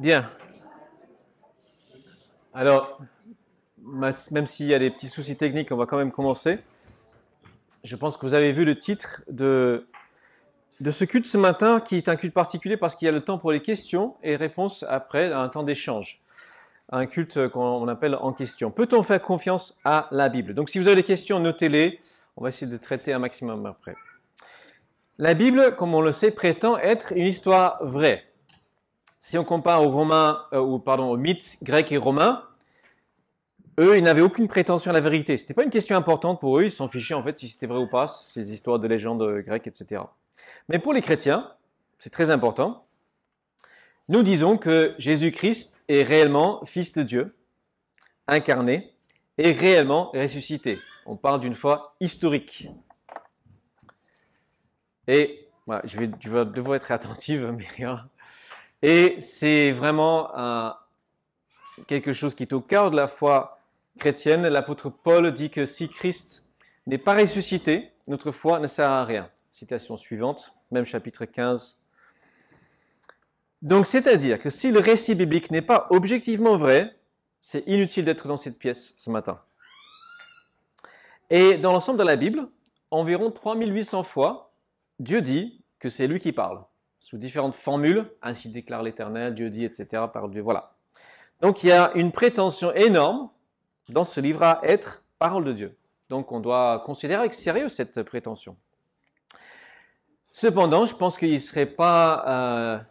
Bien. Alors, même s'il y a des petits soucis techniques, on va quand même commencer. Je pense que vous avez vu le titre de ce culte ce matin, qui est un culte particulier parce qu'il y a le temps pour les questions et réponses après, un temps d'échange. Un culte qu'on appelle en question. Peut-on faire confiance à la Bible? Donc si vous avez des questions, notez-les. On va essayer de traiter un maximum après. La Bible, comme on le sait, prétend être une histoire vraie. Si on compare aux mythes grecs et romains, eux, ils n'avaient aucune prétention à la vérité. C'était pas une question importante pour eux. Ils s'en fichaient en fait si c'était vrai ou pas, ces histoires de légendes grecques, etc. Mais pour les chrétiens, c'est très important. Nous disons que Jésus-Christ est réellement Fils de Dieu, incarné et réellement ressuscité. On parle d'une foi historique. Et voilà, je vais devoir être attentive, Myriam. Et c'est vraiment quelque chose qui est au cœur de la foi chrétienne. L'apôtre Paul dit que si Christ n'est pas ressuscité, notre foi ne sert à rien. Citation suivante, même chapitre 15. Donc, c'est-à-dire que si le récit biblique n'est pas objectivement vrai, c'est inutile d'être dans cette pièce ce matin. Et dans l'ensemble de la Bible, environ 3800 fois, Dieu dit que c'est lui qui parle, sous différentes formules, ainsi déclare l'Éternel, Dieu dit, etc., par Dieu, voilà. Donc, il y a une prétention énorme dans ce livre à être parole de Dieu. Donc, on doit considérer avec sérieux cette prétention. Cependant, je pense qu'il ne serait pas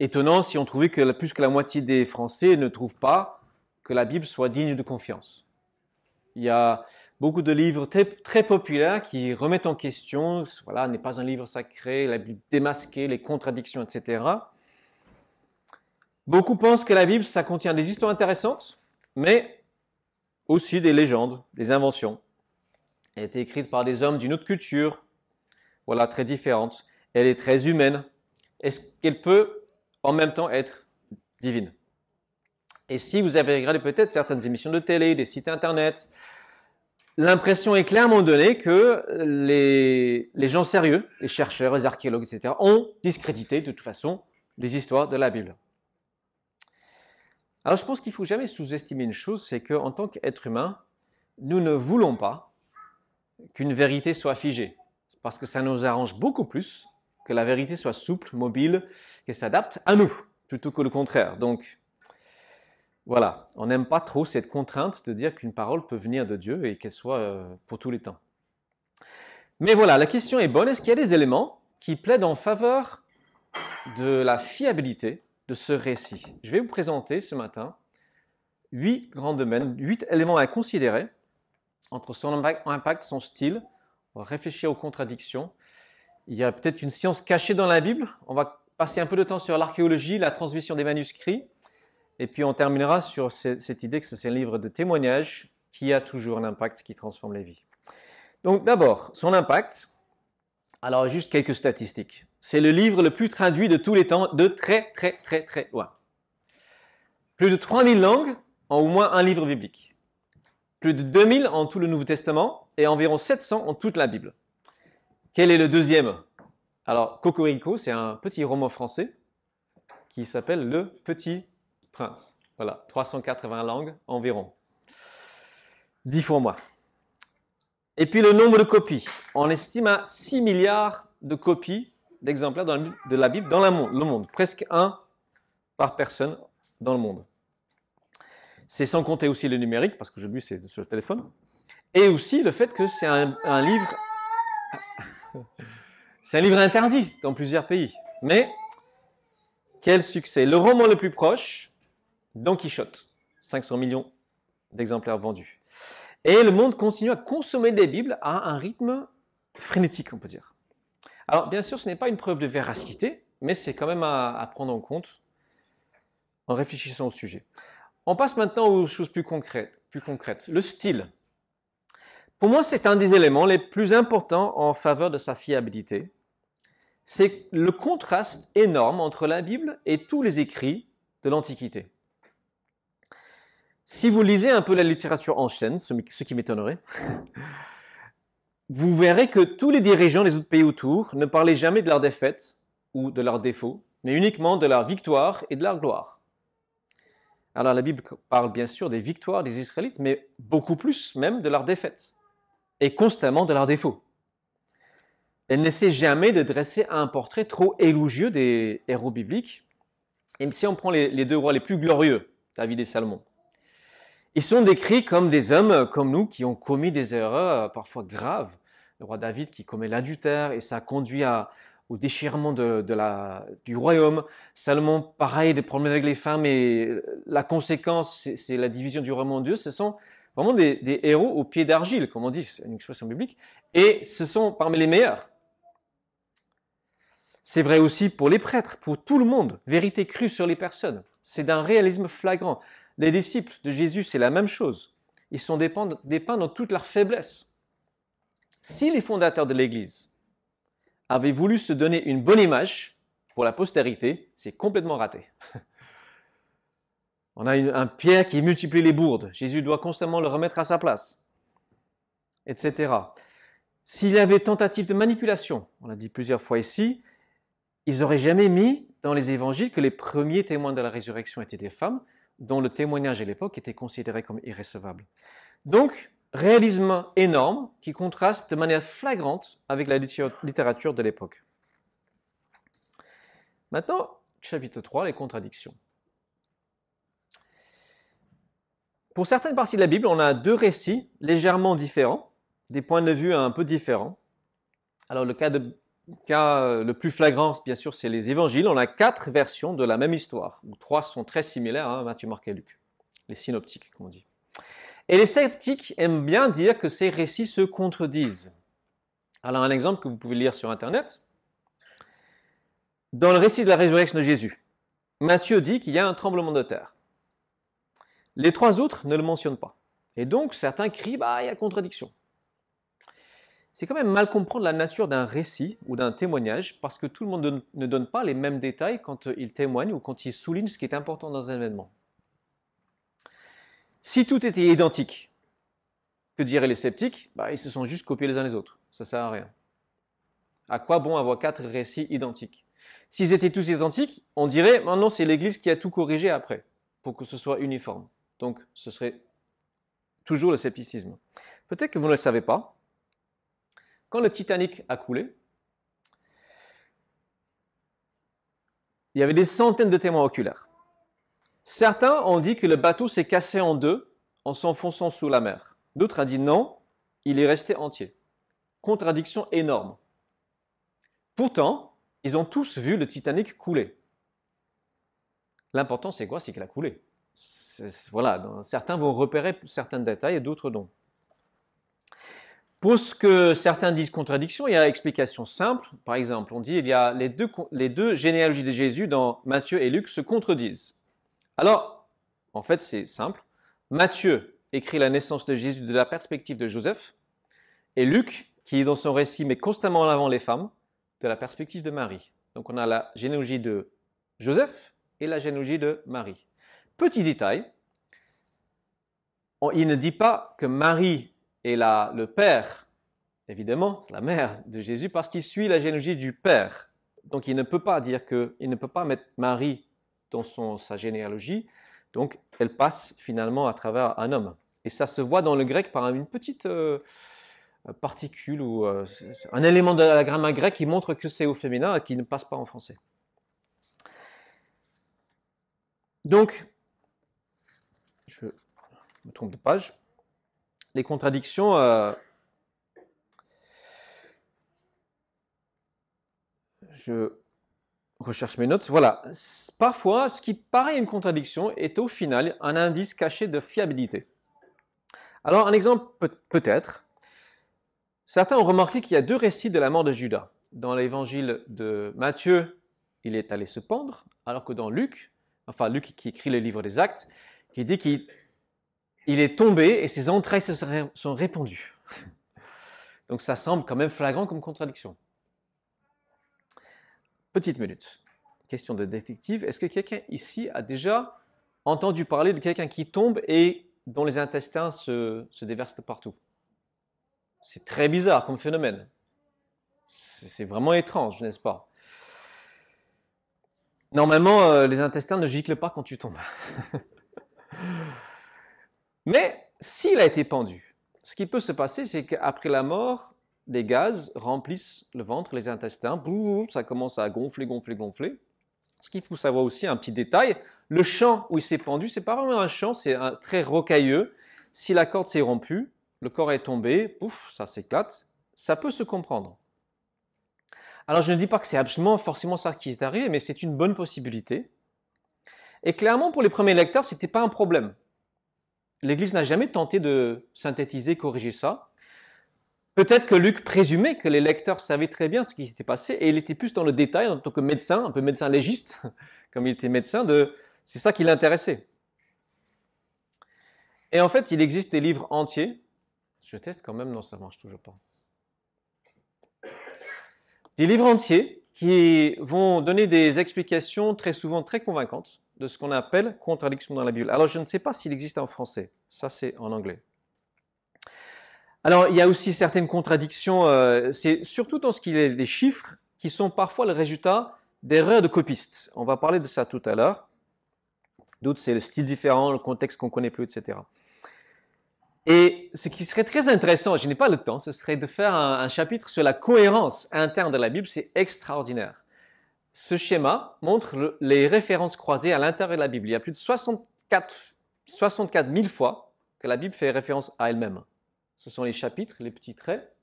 étonnant si on trouvait que plus que la moitié des Français ne trouvent pas que la Bible soit digne de confiance. Il y a beaucoup de livres très populaires qui remettent en question, voilà, n'est pas un livre sacré, la Bible démasquée, les contradictions, etc. Beaucoup pensent que la Bible, ça contient des histoires intéressantes, mais aussi des légendes, des inventions. Elle a été écrite par des hommes d'une autre culture, voilà, très différente. Elle est très humaine. Est-ce qu'elle peut en même temps être divine? Et si vous avez regardé peut-être certaines émissions de télé, des sites internet, l'impression est clairement donnée que les gens sérieux, les chercheurs, les archéologues, etc., ont discrédité de toute façon les histoires de la Bible. Alors je pense qu'il ne faut jamais sous-estimer une chose, c'est qu'en tant qu'être humain, nous ne voulons pas qu'une vérité soit figée, parce que ça nous arrange beaucoup plus que la vérité soit souple, mobile, qu'elle s'adapte à nous, plutôt que le contraire. Donc, voilà, on n'aime pas trop cette contrainte de dire qu'une parole peut venir de Dieu et qu'elle soit pour tous les temps. Mais voilà, la question est bonne. Est-ce qu'il y a des éléments qui plaident en faveur de la fiabilité de ce récit? Je vais vous présenter ce matin 8 grands domaines, 8 éléments à considérer entre son impact, son style. On va réfléchir aux contradictions. Il y a peut-être une science cachée dans la Bible. On va passer un peu de temps sur l'archéologie, la transmission des manuscrits. Et puis on terminera sur cette idée que c'est un livre de témoignages qui a toujours un impact qui transforme les vies. Donc d'abord, son impact. Alors juste quelques statistiques. C'est le livre le plus traduit de tous les temps, de très loin. Plus de 3000 langues en au moins un livre biblique. Plus de 2000 en tout le Nouveau Testament et environ 700 en toute la Bible. Quel est le deuxième? Alors, Cocorico, c'est un petit roman français qui s'appelle Le Petit Prince. Voilà, 380 langues environ. 10 fois moins. Et puis le nombre de copies. On estime à 6 milliards de copies d'exemplaires de la Bible dans le monde. Presque un par personne dans le monde. C'est sans compter aussi le numérique, parce qu'aujourd'hui c'est sur le téléphone. Et aussi le fait que c'est un livre... C'est un livre interdit dans plusieurs pays. Mais, quel succès! Le roman le plus proche, Don Quichotte. 500 millions d'exemplaires vendus. Et le monde continue à consommer des Bibles à un rythme frénétique, on peut dire. Alors, bien sûr, ce n'est pas une preuve de véracité, mais c'est quand même à prendre en compte en réfléchissant au sujet. On passe maintenant aux choses plus concrètes. Le style. Pour moi, c'est un des éléments les plus importants en faveur de sa fiabilité. C'est le contraste énorme entre la Bible et tous les écrits de l'Antiquité. Si vous lisez un peu la littérature ancienne, ce qui m'étonnerait, vous verrez que tous les dirigeants des autres pays autour ne parlaient jamais de leurs défaites ou de leurs défauts, mais uniquement de leur victoire et de leur gloire. Alors la Bible parle bien sûr des victoires des Israélites, mais beaucoup plus même de leurs défaites, et constamment de leurs défauts. Elle n'essaie jamais de dresser un portrait trop élogieux des héros bibliques. Et si on prend les deux rois les plus glorieux, David et Salomon, ils sont décrits comme des hommes comme nous qui ont commis des erreurs parfois graves. Le roi David qui commet l'adultère et ça conduit au déchirement du royaume. Salomon, pareil, des problèmes avec les femmes et la conséquence, c'est la division du royaume de Dieu. Ce sont vraiment des héros au pied d'argile, comme on dit, c'est une expression biblique. Et ce sont parmi les meilleurs. C'est vrai aussi pour les prêtres, pour tout le monde. Vérité crue sur les personnes. C'est d'un réalisme flagrant. Les disciples de Jésus, c'est la même chose. Ils sont dépeints dans toute leur faiblesse. Si les fondateurs de l'Église avaient voulu se donner une bonne image pour la postérité, c'est complètement raté. On a un Pierre qui multiplie les bourdes. Jésus doit constamment le remettre à sa place, etc. S'il y avait tentative de manipulation, on l'a dit plusieurs fois ici, ils n'auraient jamais mis dans les évangiles que les premiers témoins de la résurrection étaient des femmes, dont le témoignage à l'époque était considéré comme irrécevable. Donc, réalisme énorme qui contraste de manière flagrante avec la littérature de l'époque. Maintenant, chapitre 3, les contradictions. Pour certaines parties de la Bible, on a deux récits légèrement différents, des points de vue un peu différents. Alors, le cas le plus flagrant, bien sûr, c'est les évangiles. On a 4 versions de la même histoire, où 3 sont très similaires, Matthieu, Marc et Luc. Les synoptiques, comme on dit. Et les sceptiques aiment bien dire que ces récits se contredisent. Alors, un exemple que vous pouvez lire sur Internet. Dans le récit de la résurrection de Jésus, Matthieu dit qu'il y a un tremblement de terre. Les 3 autres ne le mentionnent pas. Et donc, certains crient, il y a contradiction. C'est quand même mal comprendre la nature d'un récit ou d'un témoignage parce que tout le monde ne donne pas les mêmes détails quand il témoigne ou quand il souligne ce qui est important dans un événement. Si tout était identique, que diraient les sceptiques? Ils se sont juste copiés les uns les autres. Ça ne sert à rien. À quoi bon avoir 4 récits identiques? S'ils étaient tous identiques, on dirait, non, c'est l'Église qui a tout corrigé après, pour que ce soit uniforme. Donc, ce serait toujours le scepticisme. Peut-être que vous ne le savez pas. Quand le Titanic a coulé, il y avait des centaines de témoins oculaires. Certains ont dit que le bateau s'est cassé en deux en s'enfonçant sous la mer. D'autres ont dit non, il est resté entier. Contradiction énorme. Pourtant, ils ont tous vu le Titanic couler. L'important, c'est quoi? C'est qu'il a coulé. Voilà, certains vont repérer certains détails et d'autres non. Pour ce que certains disent contradiction, il y a explication simple. Par exemple, on dit il y a les deux généalogies de Jésus dans Matthieu et Luc se contredisent. Alors, en fait, c'est simple. Matthieu écrit la naissance de Jésus de la perspective de Joseph, et Luc, qui dans son récit met constamment en avant les femmes, de la perspective de Marie. Donc on a la généalogie de Joseph et la généalogie de Marie. Petit détail, il ne dit pas que Marie est le père, évidemment, la mère de Jésus, parce qu'il suit la généalogie du père. Donc il ne peut pas mettre Marie dans sa généalogie, donc elle passe finalement à travers un homme. Et ça se voit dans le grec par une petite particule ou un élément de la grammaire grecque qui montre que c'est au féminin et qui ne passe pas en français. Donc, je me trompe de page. Les contradictions, je recherche mes notes. Voilà. Parfois, ce qui paraît une contradiction est au final un indice caché de fiabilité. Alors, un exemple peut-être. Certains ont remarqué qu'il y a 2 récits de la mort de Judas. Dans l'évangile de Matthieu, il est allé se pendre, alors que dans Luc qui écrit le livre des Actes, qui dit qu'il est tombé et ses entrailles se sont répandues. Donc ça semble quand même flagrant comme contradiction. Petite minute. Question de détective. Est-ce que quelqu'un ici a déjà entendu parler de quelqu'un qui tombe et dont les intestins se déversent partout? C'est très bizarre comme phénomène. C'est vraiment étrange, n'est-ce pas? Normalement, les intestins ne giclent pas quand tu tombes. Mais s'il a été pendu, ce qui peut se passer, c'est qu'après la mort, des gaz remplissent le ventre, les intestins, ça commence à gonfler, gonfler, gonfler. Ce qu'il faut savoir aussi, un petit détail, le champ où il s'est pendu, c'est pas vraiment un champ, c'est très rocailleux. Si la corde s'est rompue, le corps est tombé, pouf, ça s'éclate, ça peut se comprendre. Alors je ne dis pas que c'est absolument forcément ça qui est arrivé, mais c'est une bonne possibilité. Et clairement, pour les premiers lecteurs, ce n'était pas un problème. L'Église n'a jamais tenté de synthétiser, corriger ça. Peut-être que Luc présumait que les lecteurs savaient très bien ce qui s'était passé et il était plus dans le détail en tant que médecin, un peu médecin légiste, comme il était médecin, c'est ça qui l'intéressait. Et en fait, il existe des livres entiers. Je teste quand même, non, ça ne marche toujours pas. Des livres entiers qui vont donner des explications très souvent très convaincantes de ce qu'on appelle contradiction dans la Bible. Alors, je ne sais pas s'il existe en français. Ça, c'est en anglais. Alors, il y a aussi certaines contradictions, c'est surtout dans ce qui est des chiffres qui sont parfois le résultat d'erreurs de copistes. On va parler de ça tout à l'heure. D'autres, c'est le style différent, le contexte qu'on ne connaît plus, etc. Et ce qui serait très intéressant, je n'ai pas le temps, ce serait de faire un chapitre sur la cohérence interne de la Bible, c'est extraordinaire. Ce schéma montre les références croisées à l'intérieur de la Bible. Il y a plus de 64 000 fois que la Bible fait référence à elle-même. Ce sont les chapitres, les petits traits,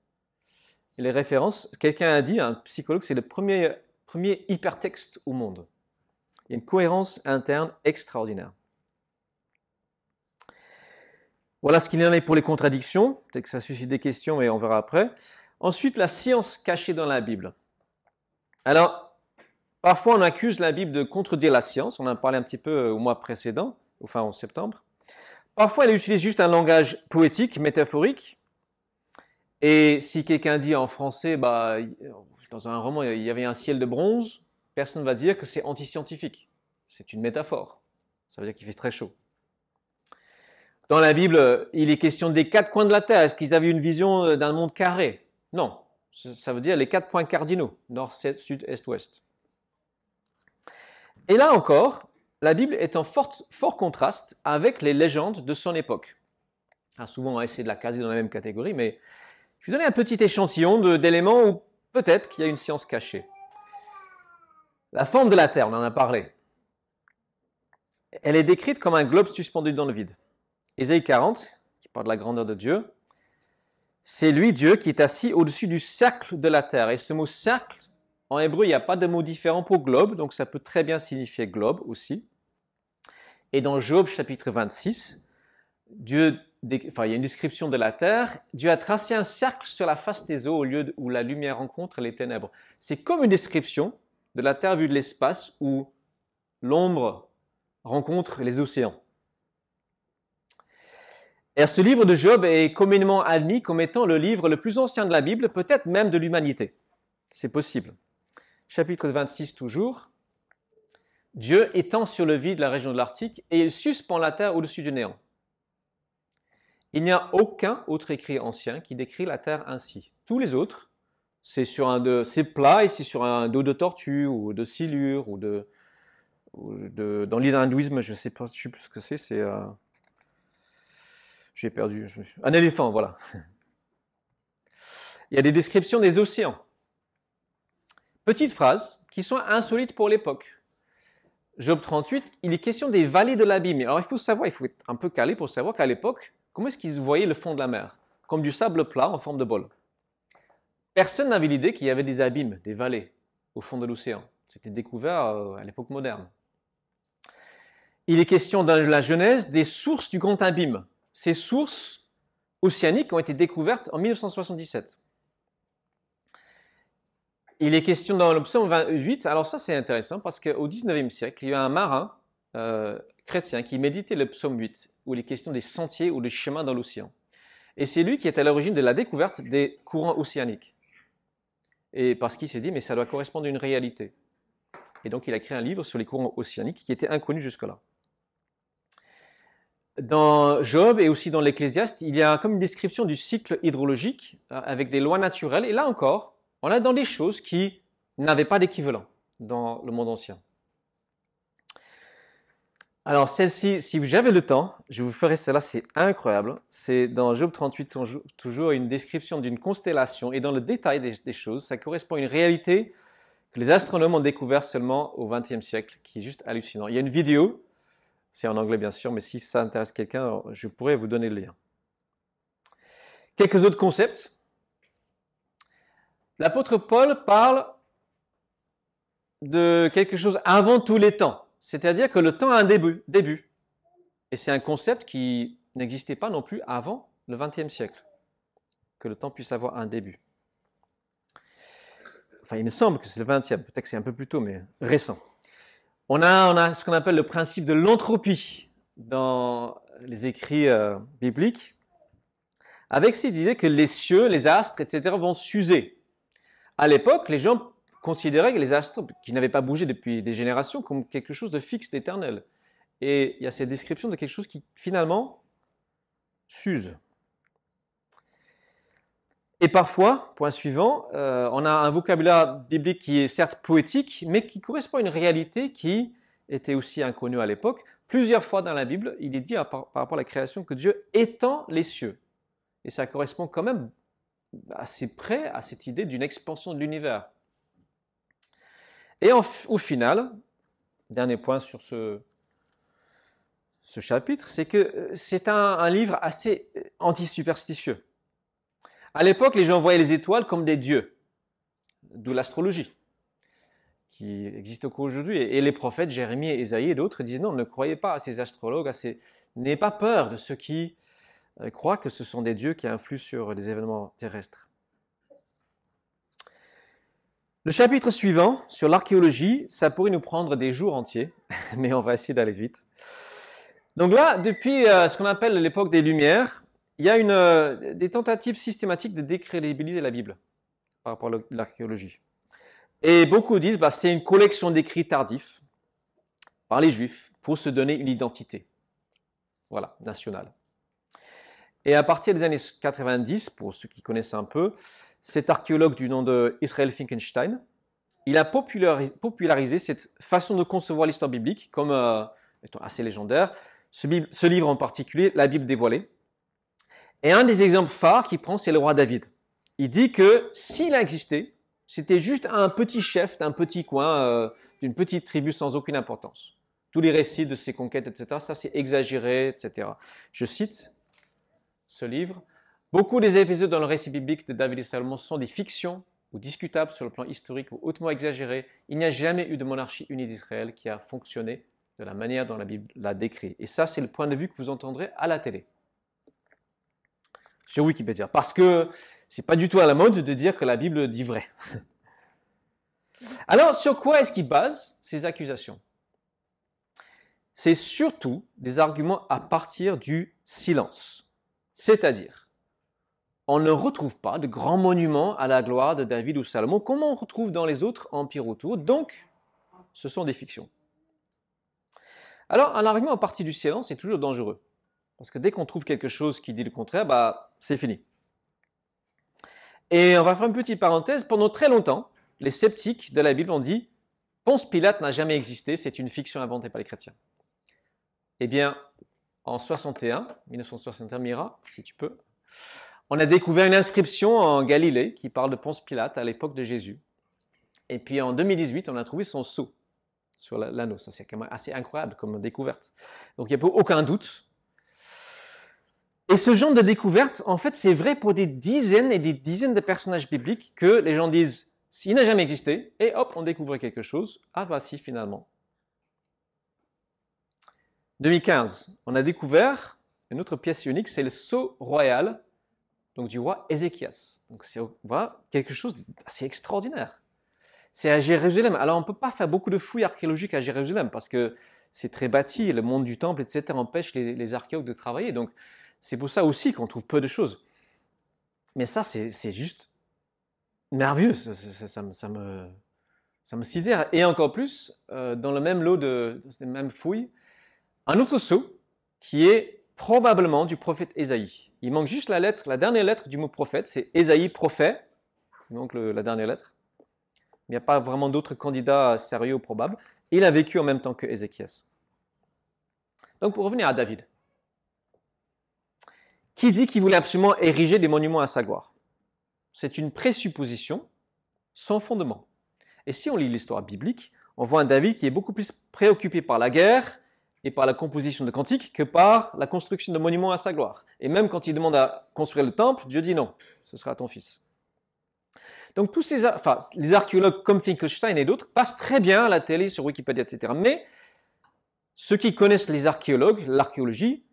et les références. Quelqu'un a dit, un psychologue, c'est le premier hypertexte au monde. Il y a une cohérence interne extraordinaire. Voilà ce qu'il en est pour les contradictions. Peut-être que ça suscite des questions, mais on verra après. Ensuite, la science cachée dans la Bible. Alors, parfois on accuse la Bible de contredire la science. On en a parlé un petit peu au mois précédent, enfin en septembre. Parfois, elle utilise juste un langage poétique, métaphorique. Et si quelqu'un dit en français, dans un roman, il y avait un ciel de bronze, personne ne va dire que c'est anti-scientifique. C'est une métaphore. Ça veut dire qu'il fait très chaud. Dans la Bible, il est question des 4 coins de la terre. Est-ce qu'ils avaient une vision d'un monde carré? Non. Ça veut dire les 4 points cardinaux. Nord, sud, est, ouest. Et là encore, la Bible est en fort contraste avec les légendes de son époque. Alors souvent, on va essayer de la caser dans la même catégorie, mais je vais donner un petit échantillon d'éléments où peut-être qu'il y a une science cachée. La forme de la Terre, on en a parlé. Elle est décrite comme un globe suspendu dans le vide. Ésaïe 40, qui parle de la grandeur de Dieu, c'est lui, Dieu, qui est assis au-dessus du cercle de la terre. Et ce mot cercle, en hébreu, il n'y a pas de mot différent pour globe, donc ça peut très bien signifier globe aussi. Et dans Job chapitre 26, il y a une description de la terre. Dieu a tracé un cercle sur la face des eaux au lieu où la lumière rencontre les ténèbres. C'est comme une description de la terre vue de l'espace où l'ombre rencontre les océans. Et ce livre de Job est communément admis comme étant le livre le plus ancien de la Bible, peut-être même de l'humanité. C'est possible. Chapitre 26 toujours. Dieu étend sur le vide la région de l'Arctique et il suspend la terre au-dessus du néant. Il n'y a aucun autre écrit ancien qui décrit la terre ainsi. Tous les autres, c'est plat et c'est sur un dos de tortue ou de silure ou dans l'hindouisme, je ne sais plus ce que c'est. J'ai perdu. Un éléphant, voilà. Il y a des descriptions des océans. Petites phrases qui sont insolites pour l'époque. Job 38, il est question des vallées de l'abîme. Alors il faut être un peu calé pour savoir qu'à l'époque, comment est-ce qu'ils voyaient le fond de la mer? Comme du sable plat en forme de bol. Personne n'avait l'idée qu'il y avait des abîmes, des vallées au fond de l'océan. C'était découvert à l'époque moderne. Il est question dans la Genèse des sources du grand abîme. Ces sources océaniques ont été découvertes en 1977. Il est question dans le psaume 28, alors ça c'est intéressant parce qu'au 19e siècle, il y a un marin chrétien qui méditait le psaume 8, où il est question des sentiers ou des chemins dans l'océan. Et c'est lui qui est à l'origine de la découverte des courants océaniques. Et parce qu'il s'est dit, mais ça doit correspondre à une réalité. Et donc il a créé un livre sur les courants océaniques qui était inconnu jusque-là. Dans Job et aussi dans l'Ecclésiaste, il y a comme une description du cycle hydrologique avec des lois naturelles. Et là encore, on a dans des choses qui n'avaient pas d'équivalent dans le monde ancien. Alors celle-ci, si j'avais le temps, je vous ferai celle-là, c'est incroyable. C'est dans Job 38, toujours une description d'une constellation et dans le détail des choses, ça correspond à une réalité que les astronomes ont découvert seulement au XXe siècle, qui est juste hallucinant. Il y a une vidéo, c'est en anglais bien sûr, mais si ça intéresse quelqu'un, je pourrais vous donner le lien. Quelques autres concepts. L'apôtre Paul parle de quelque chose avant tous les temps. C'est-à-dire que le temps a un début. Et c'est un concept qui n'existait pas non plus avant le XXe siècle. Que le temps puisse avoir un début. Enfin, il me semble que c'est le XXe, peut-être que c'est un peu plus tôt, mais récent. On a ce qu'on appelle le principe de l'entropie dans les écrits bibliques, avec cette idée que les cieux, les astres, etc. vont s'user. À l'époque, les gens considéraient que les astres, qui n'avaient pas bougé depuis des générations, comme quelque chose de fixe, d'éternel. Et il y a cette description de quelque chose qui, finalement, s'use. Et parfois, point suivant, on a un vocabulaire biblique qui est certes poétique, mais qui correspond à une réalité qui était aussi inconnue à l'époque. Plusieurs fois dans la Bible, il est dit par rapport à la création que Dieu étend les cieux. Et ça correspond quand même assez près à cette idée d'une expansion de l'univers. Et au final, dernier point sur ce chapitre, c'est que c'est un livre assez anti-superstitieux. À l'époque, les gens voyaient les étoiles comme des dieux, d'où l'astrologie, qui existe encore aujourd'hui. Et les prophètes, Jérémie, Ésaïe et d'autres disaient non, ne croyez pas à ces astrologues, n'ayez pas peur de ceux qui croient que ce sont des dieux qui influent sur les événements terrestres. Le chapitre suivant, sur l'archéologie, ça pourrait nous prendre des jours entiers, mais on va essayer d'aller vite. Donc là, depuis ce qu'on appelle l'époque des Lumières, il y a des tentatives systématiques de décrédibiliser la Bible par rapport à l'archéologie. Et beaucoup disent que c'est une collection d'écrits tardifs par les Juifs pour se donner une identité, voilà, nationale. Et à partir des années 90, pour ceux qui connaissent un peu, cet archéologue du nom de Israel Finkelstein, il a popularisé cette façon de concevoir l'histoire biblique comme étant assez légendaire. Ce livre en particulier, la Bible dévoilée. Et un des exemples phares qu'il prend, c'est le roi David. Il dit que s'il a existé, c'était juste un petit chef d'un petit coin, d'une petite tribu sans aucune importance. Tous les récits de ses conquêtes, etc., ça c'est exagéré, etc. Je cite ce livre. Beaucoup des épisodes dans le récit biblique de David et Salomon sont des fictions ou discutables sur le plan historique ou hautement exagérées. Il n'y a jamais eu de monarchie unie d'Israël qui a fonctionné de la manière dont la Bible l'a décrit. Et ça, c'est le point de vue que vous entendrez à la télé. Sur Wikipédia. Parce que c'est pas du tout à la mode de dire que la Bible dit vrai. Alors, sur quoi est-ce qu'il base ces accusations? C'est surtout des arguments à partir du silence. C'est-à-dire, on ne retrouve pas de grands monuments à la gloire de David ou Salomon comme on retrouve dans les autres empires autour. Donc, ce sont des fictions. Alors, un argument à partir du silence est toujours dangereux. Parce que dès qu'on trouve quelque chose qui dit le contraire, c'est fini. Et on va faire une petite parenthèse. Pendant très longtemps, les sceptiques de la Bible ont dit « Ponce Pilate n'a jamais existé, c'est une fiction inventée par les chrétiens ». Eh bien, en 1961, Mira, si tu peux, on a découvert une inscription en Galilée qui parle de Ponce Pilate à l'époque de Jésus. Et puis en 2018, on a trouvé son sceau sur l'anneau. Ça, c'est quand même assez incroyable comme découverte. Donc, il n'y a aucun doute. Et ce genre de découverte, en fait, c'est vrai pour des dizaines et des dizaines de personnages bibliques que les gens disent, s'il n'a jamais existé, et hop, on découvre quelque chose. Ah bah si, finalement. 2015, on a découvert une autre pièce unique, c'est le sceau royal, donc du roi Ézéchias. Donc c'est voilà, quelque chose d'assez extraordinaire. C'est à Jérusalem. Alors on ne peut pas faire beaucoup de fouilles archéologiques à Jérusalem parce que c'est très bâti, le monde du temple, etc. empêche les archéologues de travailler. Donc c'est pour ça aussi qu'on trouve peu de choses. Mais ça, c'est juste merveilleux. Ça me sidère. Et encore plus, dans le même lot de ces mêmes fouilles, un autre sceau qui est probablement du prophète Ésaïe. Il manque juste la dernière lettre du mot prophète, c'est Ésaïe prophète. Il manque la dernière lettre. Il n'y a pas vraiment d'autres candidats sérieux ou probables. Il a vécu en même temps que Ézéchias. Donc pour revenir à David, qui dit qu'il voulait absolument ériger des monuments à sa gloire? C'est une présupposition sans fondement. Et si on lit l'histoire biblique, on voit un David qui est beaucoup plus préoccupé par la guerre et par la composition de cantiques que par la construction de monuments à sa gloire. Et même quand il demande à construire le temple, Dieu dit non, ce sera ton fils. Donc les archéologues comme Finkelstein et d'autres passent très bien à la télé, sur Wikipédia, etc. Mais ceux qui connaissent les archéologues, l'archéologie,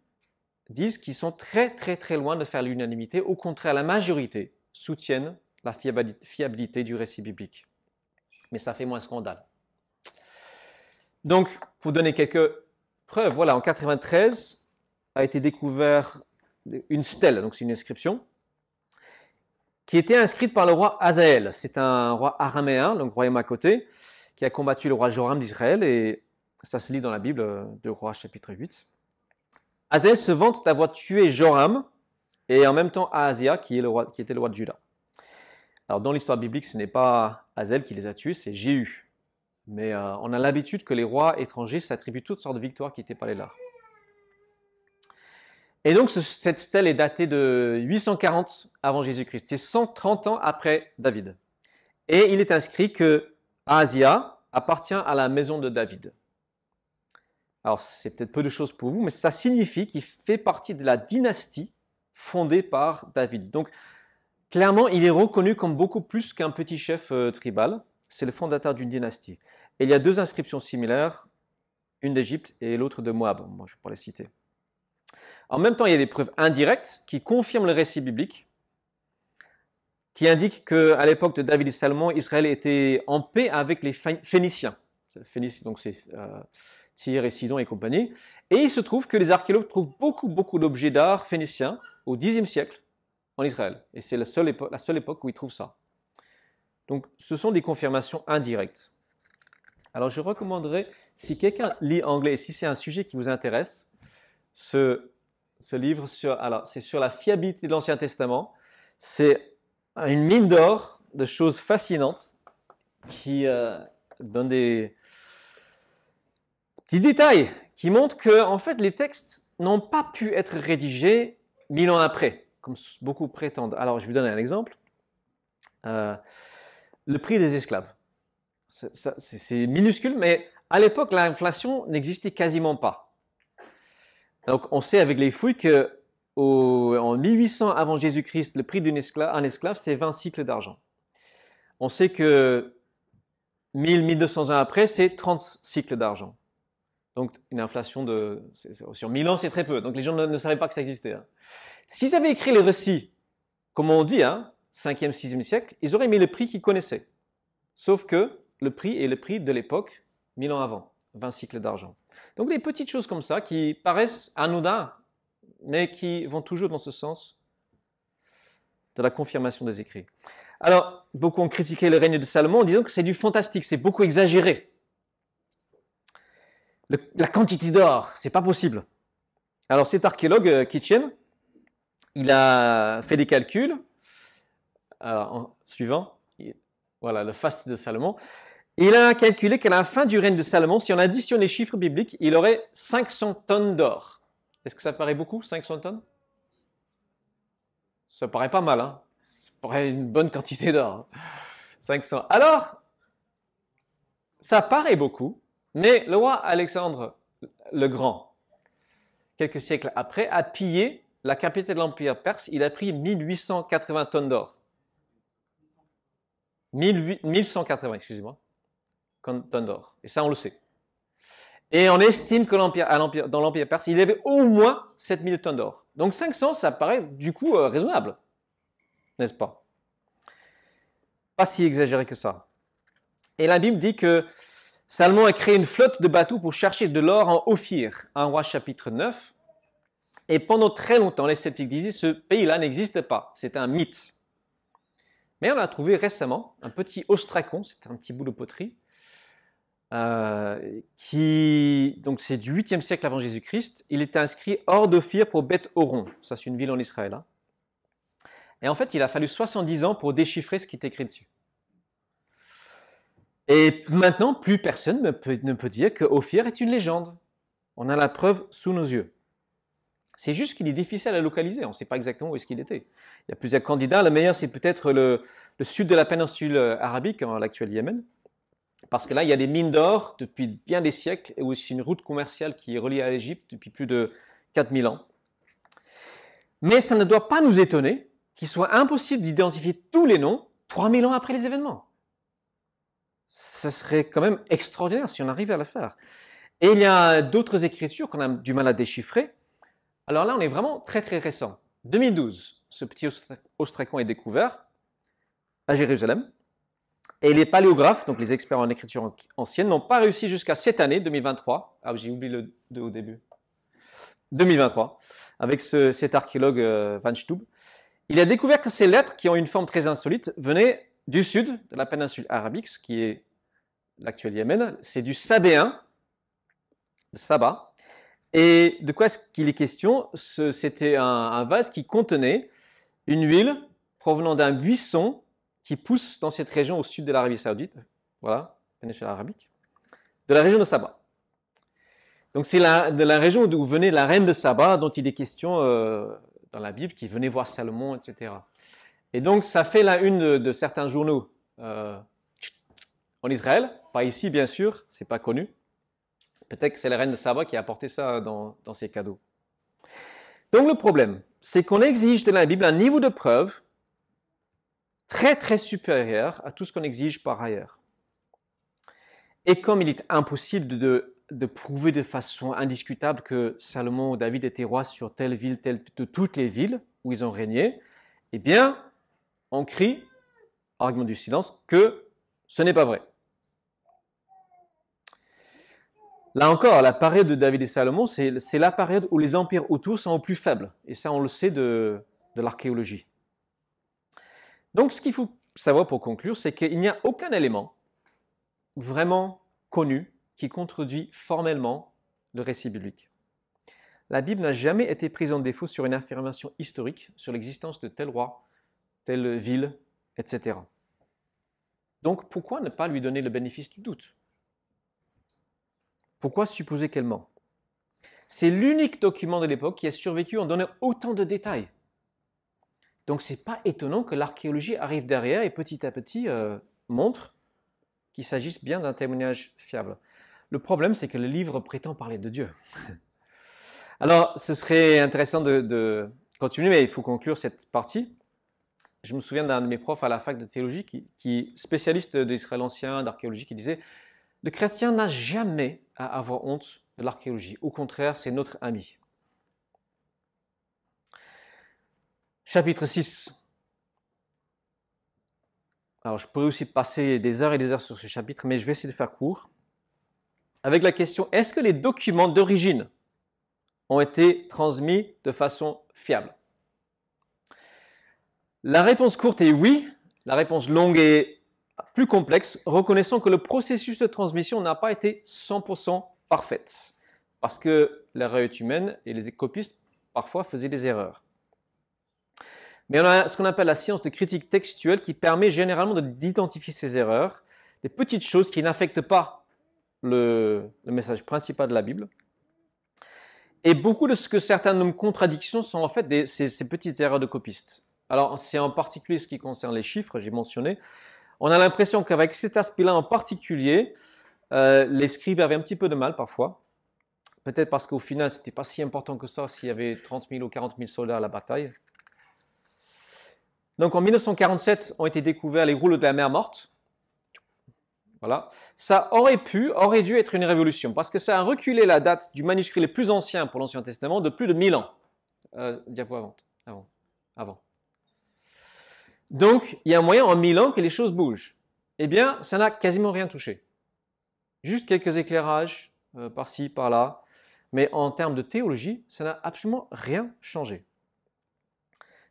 disent qu'ils sont très très très loin de faire l'unanimité. Au contraire, la majorité soutiennent la fiabilité du récit biblique. Mais ça fait moins scandale. Donc, pour donner quelques preuves, voilà, en 93 a été découvert une stèle, donc c'est une inscription, qui était inscrite par le roi Hazaël. C'est un roi araméen, donc royaume à côté, qui a combattu le roi Joram d'Israël, et ça se lit dans la Bible de Rois chapitre 8. Hazaël se vante d'avoir tué Joram, et en même temps Ahazia, qui était le roi de Juda. Alors dans l'histoire biblique, ce n'est pas Hazaël qui les a tués, c'est Jéhu. Mais on a l'habitude que les rois étrangers s'attribuent toutes sortes de victoires qui n'étaient pas les leurs. Et donc cette stèle est datée de 840 avant Jésus-Christ. C'est 130 ans après David. Et il est inscrit que Ahazia appartient à la maison de David. Alors c'est peut-être peu de choses pour vous, mais ça signifie qu'il fait partie de la dynastie fondée par David. Donc clairement, il est reconnu comme beaucoup plus qu'un petit chef tribal. C'est le fondateur d'une dynastie. Et il y a deux inscriptions similaires, une d'Égypte et l'autre de Moab. Moi, je pourrais les citer. En même temps, il y a des preuves indirectes qui confirment le récit biblique, qui indiquent qu'à l'époque de David et Salomon, Israël était en paix avec les Phéniciens. Phéniciens, donc c'est Tyr et Sidon et compagnie. Et il se trouve que les archéologues trouvent beaucoup d'objets d'art phéniciens au Xe siècle en Israël. Et c'est la seule époque où ils trouvent ça. Donc, ce sont des confirmations indirectes. Alors, je recommanderais, si quelqu'un lit anglais et si c'est un sujet qui vous intéresse, ce livre, c'est sur la fiabilité de l'Ancien Testament. C'est une mine d'or de choses fascinantes qui donnent des petits détails qui montrent que, en fait, les textes n'ont pas pu être rédigés 1000 ans après, comme beaucoup prétendent. Alors, je vais vous donner un exemple. Le prix des esclaves. C'est minuscule, mais à l'époque, l'inflation n'existait quasiment pas. Donc, on sait avec les fouilles que en 1800 avant Jésus-Christ, le prix d'un esclave, c'est 20 cycles d'argent. On sait que 1200 ans après, c'est 30 cycles d'argent. Donc, une inflation sur 1000 ans, c'est très peu. Donc, les gens ne savaient pas que ça existait. Hein. S'ils avaient écrit les récits, comme on dit, 5e, 6e siècle, ils auraient mis le prix qu'ils connaissaient. Sauf que le prix est le prix de l'époque, 1000 ans avant, 20 cycles d'argent. Donc des petites choses comme ça qui paraissent anodines, mais qui vont toujours dans ce sens de la confirmation des écrits. Alors, beaucoup ont critiqué le règne de Salomon en disant que c'est du fantastique, c'est beaucoup exagéré. La quantité d'or, c'est pas possible. Alors cet archéologue, Kitchen, il a fait des calculs. Suivant, voilà, le faste de Salomon. Il a calculé qu'à la fin du règne de Salomon, si on additionne les chiffres bibliques, il aurait 500 tonnes d'or. Est-ce que ça paraît beaucoup, 500 tonnes? Ça paraît pas mal, hein? Ça paraît une bonne quantité d'or. 500. Alors, ça paraît beaucoup, mais le roi Alexandre le Grand, quelques siècles après, a pillé la capitale de l'Empire perse. Il a pris 1880 tonnes d'or. 1180, excusez-moi, tonnes d'or. Et ça, on le sait. Et on estime que dans l'Empire perse, il y avait au moins 7000 tonnes d'or. Donc 500, ça paraît du coup raisonnable, n'est-ce pas? Pas si exagéré que ça. Et la Bible dit que Salomon a créé une flotte de bateaux pour chercher de l'or en Ophir, 1 Roi chapitre 9. Et pendant très longtemps, les sceptiques disaient ce pays-là n'existe pas, c'est un mythe. Mais on a trouvé récemment un petit ostracon, c'est un petit bout de poterie, donc c'est du 8e siècle avant Jésus-Christ. Il est inscrit hors d'Ophir pour Beth-Horon. Ça, c'est une ville en Israël. Hein. Et en fait, il a fallu 70 ans pour déchiffrer ce qui est écrit dessus. Et maintenant, plus personne ne peut dire que Ophir est une légende. On a la preuve sous nos yeux. C'est juste qu'il est difficile à localiser. On ne sait pas exactement où est-ce qu'il était. Il y a plusieurs candidats. Le meilleur, c'est peut-être le sud de la péninsule arabique, en l'actuel Yémen. Parce que là, il y a des mines d'or depuis bien des siècles et aussi une route commerciale qui est reliée à l'Égypte depuis plus de 4000 ans. Mais ça ne doit pas nous étonner qu'il soit impossible d'identifier tous les noms 3000 ans après les événements. Ce serait quand même extraordinaire si on arrivait à le faire. Et il y a d'autres écritures qu'on a du mal à déchiffrer. Alors là, on est vraiment très très récent. 2012, ce petit ostracon est découvert à Jérusalem. Et les paléographes, donc les experts en écriture ancienne, n'ont pas réussi jusqu'à cette année, 2023. Ah, j'ai oublié le 2 au début. 2023, avec cet archéologue Van Stub. Il a découvert que ces lettres, qui ont une forme très insolite, venaient du sud de la péninsule arabique, ce qui est l'actuel Yémen. C'est du sabéen, de Saba. Et de quoi est-ce qu'il est question? C'était un vase qui contenait une huile provenant d'un buisson qui pousse dans cette région au sud de l'Arabie Saoudite, voilà, péninsule arabique, de la région de Saba. Donc c'est de la région d'où venait la reine de Saba, dont il est question dans la Bible, qui venait voir Salomon, etc. Et donc ça fait la une de certains journaux en Israël, pas ici bien sûr, c'est pas connu. Peut-être que c'est la reine de Saba qui a apporté ça dans ses cadeaux. Donc le problème, c'est qu'on exige de la Bible un niveau de preuve très très supérieur à tout ce qu'on exige par ailleurs. Et comme il est impossible de prouver de façon indiscutable que Salomon ou David étaient rois sur telle ville, de toutes les villes où ils ont régné, eh bien, on crie, argument du silence, que ce n'est pas vrai. Là encore, la période de David et Salomon, c'est la période où les empires autour sont au plus faibles. Et ça, on le sait de l'archéologie. Donc, ce qu'il faut savoir pour conclure, c'est qu'il n'y a aucun élément vraiment connu qui contredit formellement le récit biblique. La Bible n'a jamais été prise en défaut sur une affirmation historique sur l'existence de tel roi, telle ville, etc. Donc, pourquoi ne pas lui donner le bénéfice du doute? Pourquoi supposer qu'elle ment? C'est l'unique document de l'époque qui a survécu en donnant autant de détails. Donc c'est pas étonnant que l'archéologie arrive derrière et petit à petit montre qu'il s'agisse bien d'un témoignage fiable. Le problème, c'est que le livre prétend parler de Dieu. Alors, ce serait intéressant de continuer, mais il faut conclure cette partie. Je me souviens d'un de mes profs à la fac de théologie, qui spécialiste d'Israël ancien, d'archéologie, qui disait « Le chrétien n'a jamais à avoir honte de l'archéologie. Au contraire, c'est notre ami. » Chapitre 6. Alors, je pourrais aussi passer des heures et des heures sur ce chapitre, mais je vais essayer de faire court. Avec la question, est-ce que les documents d'origine ont été transmis de façon fiable? La réponse courte est oui. La réponse longue est plus complexe, reconnaissant que le processus de transmission n'a pas été 100% parfaite, parce que l'erreur est humaine et les copistes parfois faisaient des erreurs. Mais on a ce qu'on appelle la science de critique textuelle qui permet généralement d'identifier ces erreurs, des petites choses qui n'affectent pas le message principal de la Bible. Et beaucoup de ce que certains nomment contradictions sont en fait ces petites erreurs de copistes. Alors, c'est en particulier ce qui concerne les chiffres, j'ai mentionné. On a l'impression qu'avec cet aspect-là en particulier, les scribes avaient un petit peu de mal parfois. Peut-être parce qu'au final, c'était pas si important que ça s'il y avait 30 000 ou 40 000 soldats à la bataille. Donc en 1947 ont été découverts les rouleaux de la mer Morte. Voilà. Ça aurait dû être une révolution parce que ça a reculé la date du manuscrit le plus ancien pour l'Ancien Testament de plus de 1000 ans. Diapo avant. Donc, il y a un moyen en 1000 ans que les choses bougent. Eh bien, ça n'a quasiment rien touché. Juste quelques éclairages par-ci, par-là. Mais en termes de théologie, ça n'a absolument rien changé.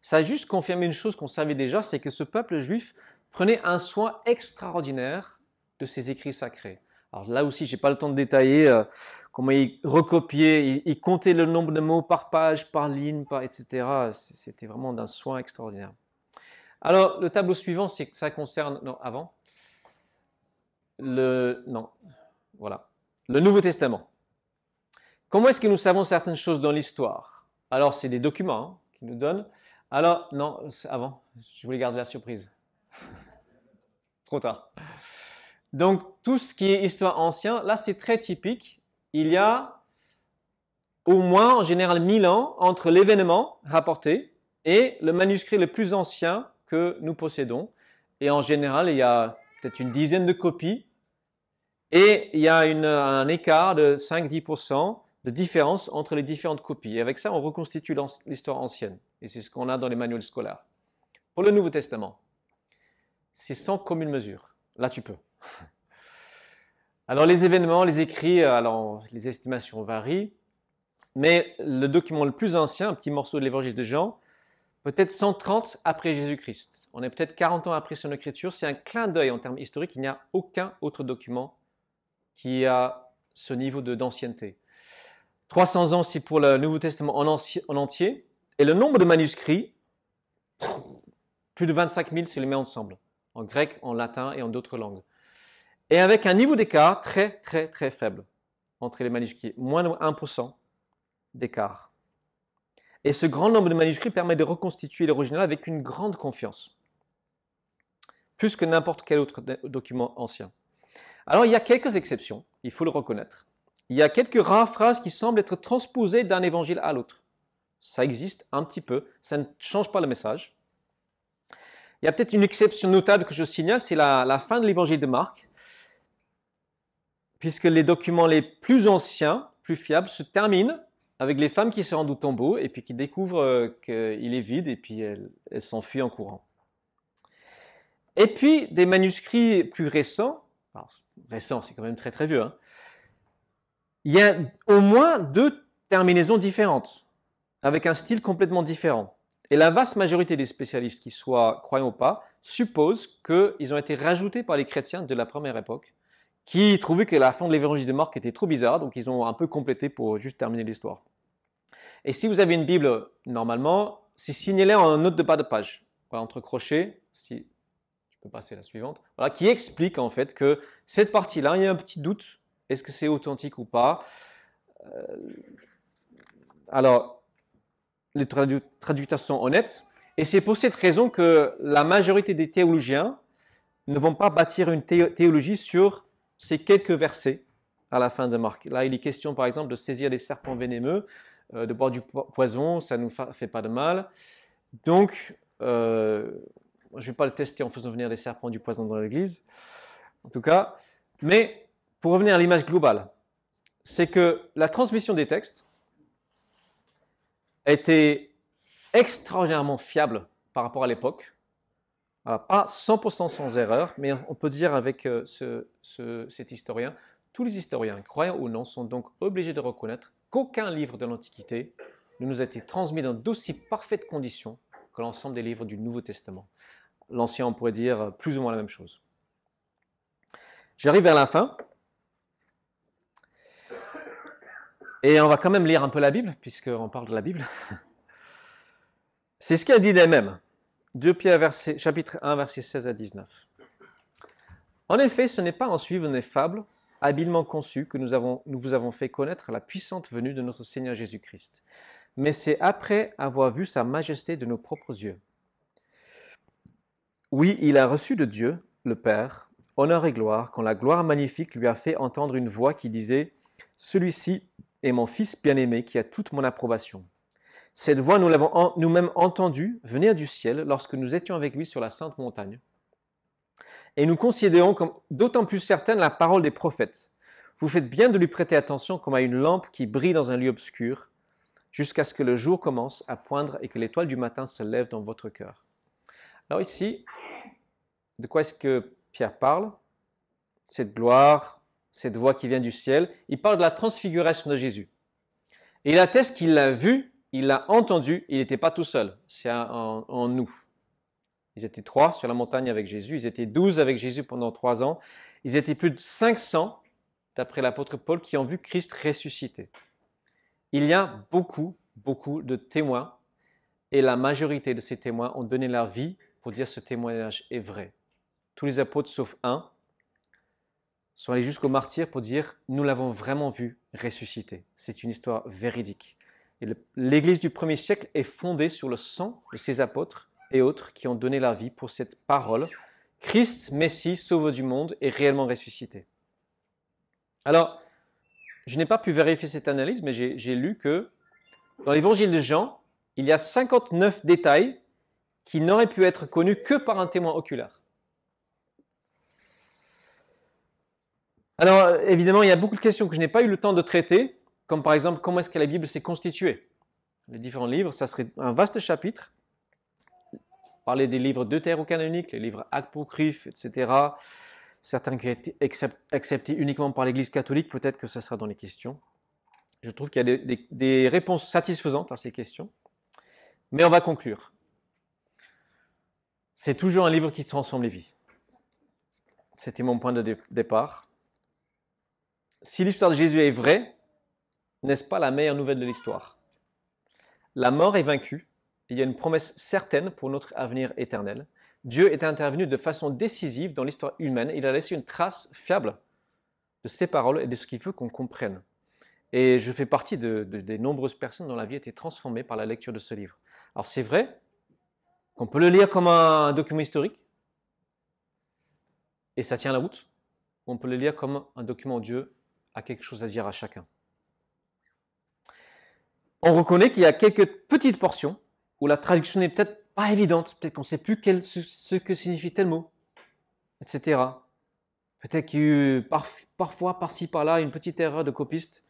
Ça a juste confirmé une chose qu'on savait déjà, c'est que ce peuple juif prenait un soin extraordinaire de ses écrits sacrés. Alors là aussi, j'ai pas le temps de détailler comment ils recopiaient, ils comptaient le nombre de mots par page, par ligne, etc. C'était vraiment d'un soin extraordinaire. Alors, le tableau suivant, c'est que ça concerne... Non, avant. Voilà. Le Nouveau Testament. Comment est-ce que nous savons certaines choses dans l'histoire? Alors, c'est des documents qui nous donnent. Alors, non, avant, je voulais garder la surprise. Trop tard. Donc, tout ce qui est histoire ancienne, là, c'est très typique. Il y a au moins, en général, 1000 ans entre l'événement rapporté et le manuscrit le plus ancien que nous possédons. Et en général, il y a peut-être une dizaine de copies. Et il y a un écart de 5-10% de différence entre les différentes copies. Et avec ça, on reconstitue l'histoire ancienne. Et c'est ce qu'on a dans les manuels scolaires. Pour le Nouveau Testament, c'est sans commune mesure. Là, tu peux. Alors, les événements, les écrits, alors les estimations varient. Mais le document le plus ancien, un petit morceau de l'évangile de Jean, peut-être 130 après Jésus-Christ. On est peut-être 40 ans après son écriture. C'est un clin d'œil en termes historiques. Il n'y a aucun autre document qui a ce niveau d'ancienneté. 300 ans aussi pour le Nouveau Testament en entier. Et le nombre de manuscrits, plus de 25 000 si on les met ensemble, en grec, en latin et en d'autres langues. Et avec un niveau d'écart très, très, très faible entre les manuscrits, moins de 1% d'écart. Et ce grand nombre de manuscrits permet de reconstituer l'original avec une grande confiance, plus que n'importe quel autre document ancien. Alors, il y a quelques exceptions, il faut le reconnaître. Il y a quelques rares phrases qui semblent être transposées d'un évangile à l'autre. Ça existe un petit peu, ça ne change pas le message. Il y a peut-être une exception notable que je signale, c'est la fin de l'évangile de Marc, puisque les documents les plus anciens, plus fiables, se terminent avec les femmes qui se rendent au tombeau et puis qui découvrent qu'il est vide et puis elles s'enfuient en courant. Et puis, des manuscrits plus récents, alors, récents, c'est quand même très très vieux, il y a au moins 2 terminaisons différentes, avec un style complètement différent. Et la vaste majorité des spécialistes, qui soient croyants ou pas, supposent qu'ils ont été rajoutés par les chrétiens de la première époque, qui trouvaient que la fin de l'évangile de Marc était trop bizarre, donc ils ont un peu complété pour juste terminer l'histoire. Et si vous avez une Bible, normalement, c'est signalé en note de bas de page, voilà, entre crochets, si tu peux passer la suivante, voilà, qui explique en fait que cette partie-là, il y a un petit doute, est-ce que c'est authentique ou pas? Alors, les traducteurs sont honnêtes, et c'est pour cette raison que la majorité des théologiens ne vont pas bâtir une théologie sur ces quelques versets à la fin de Marc. Là, il est question, par exemple, de saisir des serpents vénémeux, de boire du poison, ça ne nous fait pas de mal. Donc, je ne vais pas le tester en faisant venir des serpents du poison dans l'église, en tout cas. Mais, pour revenir à l'image globale, c'est que la transmission des textes était extraordinairement fiable par rapport à l'époque. Alors, pas 100% sans erreur, mais on peut dire avec cet historien, tous les historiens, croyants ou non, sont donc obligés de reconnaître qu'aucun livre de l'Antiquité ne nous a été transmis dans d'aussi parfaites conditions que l'ensemble des livres du Nouveau Testament. L'Ancien, on pourrait dire plus ou moins la même chose. J'arrive vers la fin. Et on va quand même lire un peu la Bible, puisqu'on parle de la Bible. C'est ce qu'elle dit d'elle-même. 2 Pierre, chapitre 1, versets 16 à 19. En effet, ce n'est pas en suivant des fables habilement conçues que nous vous avons fait connaître la puissante venue de notre Seigneur Jésus-Christ, mais c'est après avoir vu sa majesté de nos propres yeux. Oui, il a reçu de Dieu, le Père, honneur et gloire, quand la gloire magnifique lui a fait entendre une voix qui disait « Celui-ci est mon Fils bien-aimé qui a toute mon approbation. » Cette voix, nous l'avons nous-mêmes entendue venir du ciel lorsque nous étions avec lui sur la sainte montagne. Et nous considérons comme d'autant plus certaine la parole des prophètes. Vous faites bien de lui prêter attention comme à une lampe qui brille dans un lieu obscur, jusqu'à ce que le jour commence à poindre et que l'étoile du matin se lève dans votre cœur. Alors ici, de quoi est-ce que Pierre parle? Cette gloire, cette voix qui vient du ciel. Il parle de la transfiguration de Jésus. Et il atteste qu'il l'a vu, il l'a entendu, il n'était pas tout seul, c'est en nous. Ils étaient 3 sur la montagne avec Jésus, ils étaient 12 avec Jésus pendant 3 ans, ils étaient plus de 500, d'après l'apôtre Paul, qui ont vu Christ ressuscité. Il y a beaucoup, beaucoup de témoins, et la majorité de ces témoins ont donné leur vie pour dire ce témoignage est vrai. Tous les apôtres, sauf un, sont allés jusqu'au martyr pour dire « Nous l'avons vraiment vu ressusciter ». C'est une histoire véridique. Et l'Église du premier siècle est fondée sur le sang de ses apôtres et autres qui ont donné leur vie pour cette parole. Christ, Messie, Sauveur du monde, est réellement ressuscité. Alors, je n'ai pas pu vérifier cette analyse, mais j'ai lu que dans l'évangile de Jean, il y a 59 détails qui n'auraient pu être connus que par un témoin oculaire. Alors, évidemment, il y a beaucoup de questions que je n'ai pas eu le temps de traiter, comme par exemple, comment est-ce que la Bible s'est constituée? Les différents livres, ça serait un vaste chapitre. Parler des livres deutérocanoniques, les livres apocryphes, etc. Certains qui ont été acceptés uniquement par l'Église catholique, peut-être que ce sera dans les questions. Je trouve qu'il y a des réponses satisfaisantes à ces questions. Mais on va conclure. C'est toujours un livre qui transforme les vies. C'était mon point de départ. Si l'histoire de Jésus est vraie, n'est-ce pas la meilleure nouvelle de l'histoire? La mort est vaincue. Il y a une promesse certaine pour notre avenir éternel. Dieu est intervenu de façon décisive dans l'histoire humaine. Il a laissé une trace fiable de ses paroles et de ce qu'il veut qu'on comprenne. Et je fais partie des nombreuses personnes dont la vie a été transformée par la lecture de ce livre. Alors c'est vrai qu'on peut le lire comme un document historique, et ça tient la route. On peut le lire comme un document où Dieu a quelque chose à dire à chacun. On reconnaît qu'il y a quelques petites portions où la traduction n'est peut-être pas évidente, peut-être qu'on ne sait plus ce que signifie tel mot, etc. Peut-être qu'il y a eu parfois, par-ci, par-là, une petite erreur de copiste,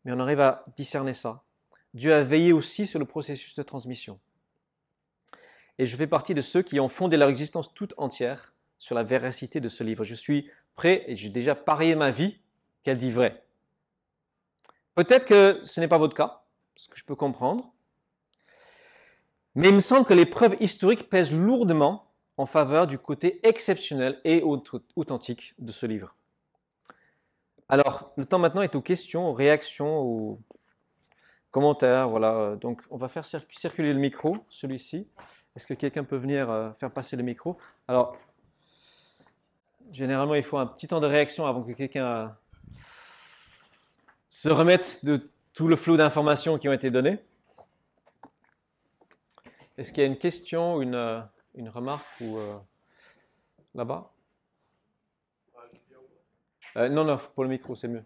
mais on arrive à discerner ça. Dieu a veillé aussi sur le processus de transmission. Et je fais partie de ceux qui ont fondé leur existence toute entière sur la véracité de ce livre. Je suis prêt et j'ai déjà parié ma vie qu'elle dit vrai. Peut-être que ce n'est pas votre cas, ce que je peux comprendre. Mais il me semble que les preuves historiques pèsent lourdement en faveur du côté exceptionnel et authentique de ce livre. Alors, le temps maintenant est aux questions, aux réactions, aux commentaires. Voilà. Donc, on va faire circuler le micro, celui-ci. Est-ce que quelqu'un peut venir faire passer le micro? Alors, généralement, il faut un petit temps de réaction avant que quelqu'un se remette de tout le flot d'informations qui ont été données. Est-ce qu'il y a une question, une remarque ou là-bas? Non, pour le micro, c'est mieux.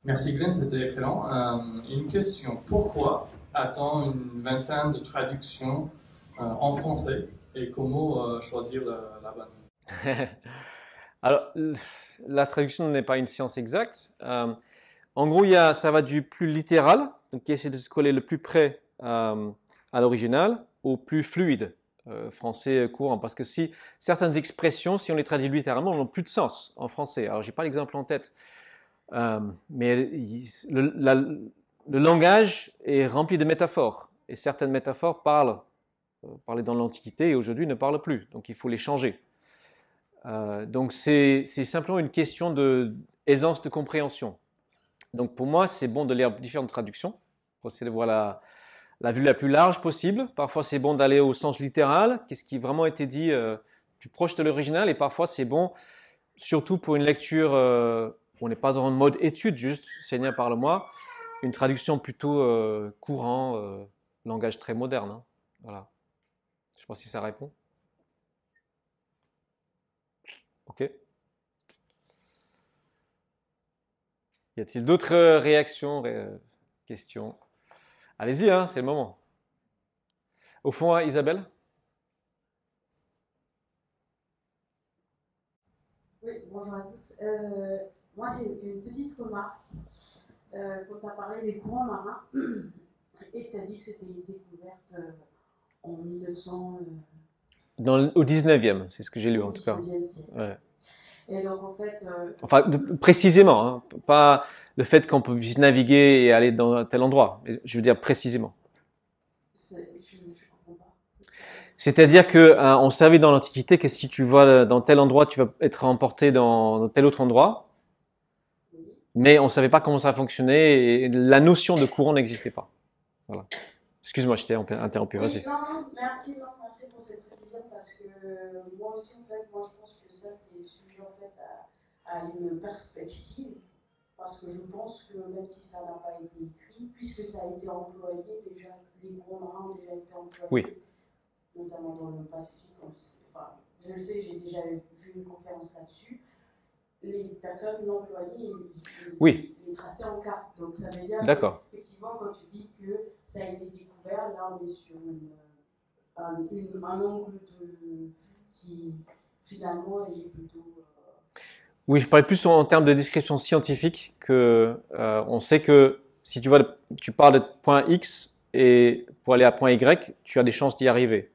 Merci Glenn, c'était excellent. Une question, pourquoi a-t-on une vingtaine de traductions en français et comment choisir la bonne? Alors, la traduction n'est pas une science exacte. En gros, ça va du plus littéral, donc qui essaie de se coller le plus près à l'original, au plus fluide, français courant. Parce que si certaines expressions, si on les traduit littéralement, n'ont plus de sens en français. Alors, j'ai pas l'exemple en tête, mais le langage est rempli de métaphores. Et certaines métaphores parlaient dans l'Antiquité et aujourd'hui ne parlent plus. Donc, il faut les changer. Donc, c'est simplement une question d'aisance de compréhension. Donc pour moi, c'est bon de lire différentes traductions pour essayer de voir la vue la plus large possible. Parfois, c'est bon d'aller au sens littéral, qu'est-ce qui a vraiment été dit plus proche de l'original. Et parfois, c'est bon, surtout pour une lecture où on n'est pas dans le mode étude, juste Seigneur parle-moi, une traduction plutôt courant, langage très moderne. Hein. Voilà. Je ne sais pas si ça répond. Ok. Y a-t-il d'autres réactions, questions? Allez-y, hein, c'est le moment. Au fond, Isabelle? Oui, bonjour à tous. Moi, c'est une petite remarque. Quand tu as parlé des courants marins, et tu as dit que c'était une découverte en 1900... Au 19e, c'est ce que j'ai lu en tout cas. Ouais. Et donc en fait... Enfin, précisément, hein, pas le fait qu'on puisse naviguer et aller dans tel endroit. Je veux dire précisément. Je comprends pas. C'est-à-dire que on savait dans l'Antiquité que si tu vas dans tel endroit, tu vas être emporté dans tel autre endroit. Oui. Mais on savait pas comment ça fonctionnait et la notion de courant n'existait pas. Voilà. Excuse-moi, je t'ai interrompu. Oui, vas-y. non, merci pour cette précision. parce que moi aussi, en fait, moi je pense que ça c'est sujet en fait à une perspective, parce que je pense que même si ça n'a pas été écrit, puisque ça a été employé déjà, les gros marins ont déjà été employés, Oui. Notamment dans le Pacifique, enfin, je le sais, j'ai déjà vu une conférence là-dessus, les personnes l'employaient et les traçaient en carte. Donc ça veut dire qu'effectivement, quand tu dis que ça a été découvert, là on est sur un angle de vue qui finalement est plutôt... Oui, je parlais plus en termes de description scientifique que on sait que si tu pars de point X et pour aller à point Y, tu as des chances d'y arriver.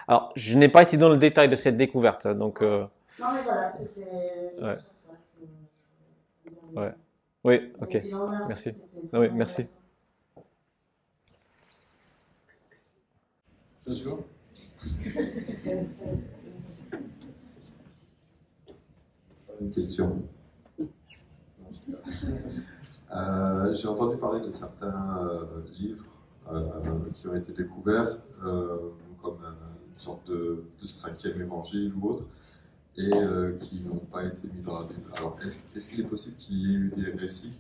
Alors, je n'ai pas été dans le détail de cette découverte, donc... Non, mais voilà, c'était ouais. sur ça que... Ouais. Oui, ok. Sinon, merci. Oui, merci. Joshua? Une question. J'ai entendu parler de certains livres qui ont été découverts comme une sorte de cinquième évangile ou autre, et qui n'ont pas été mis dans la Bible. Alors, est-ce qu'il est possible qu'il y ait eu des récits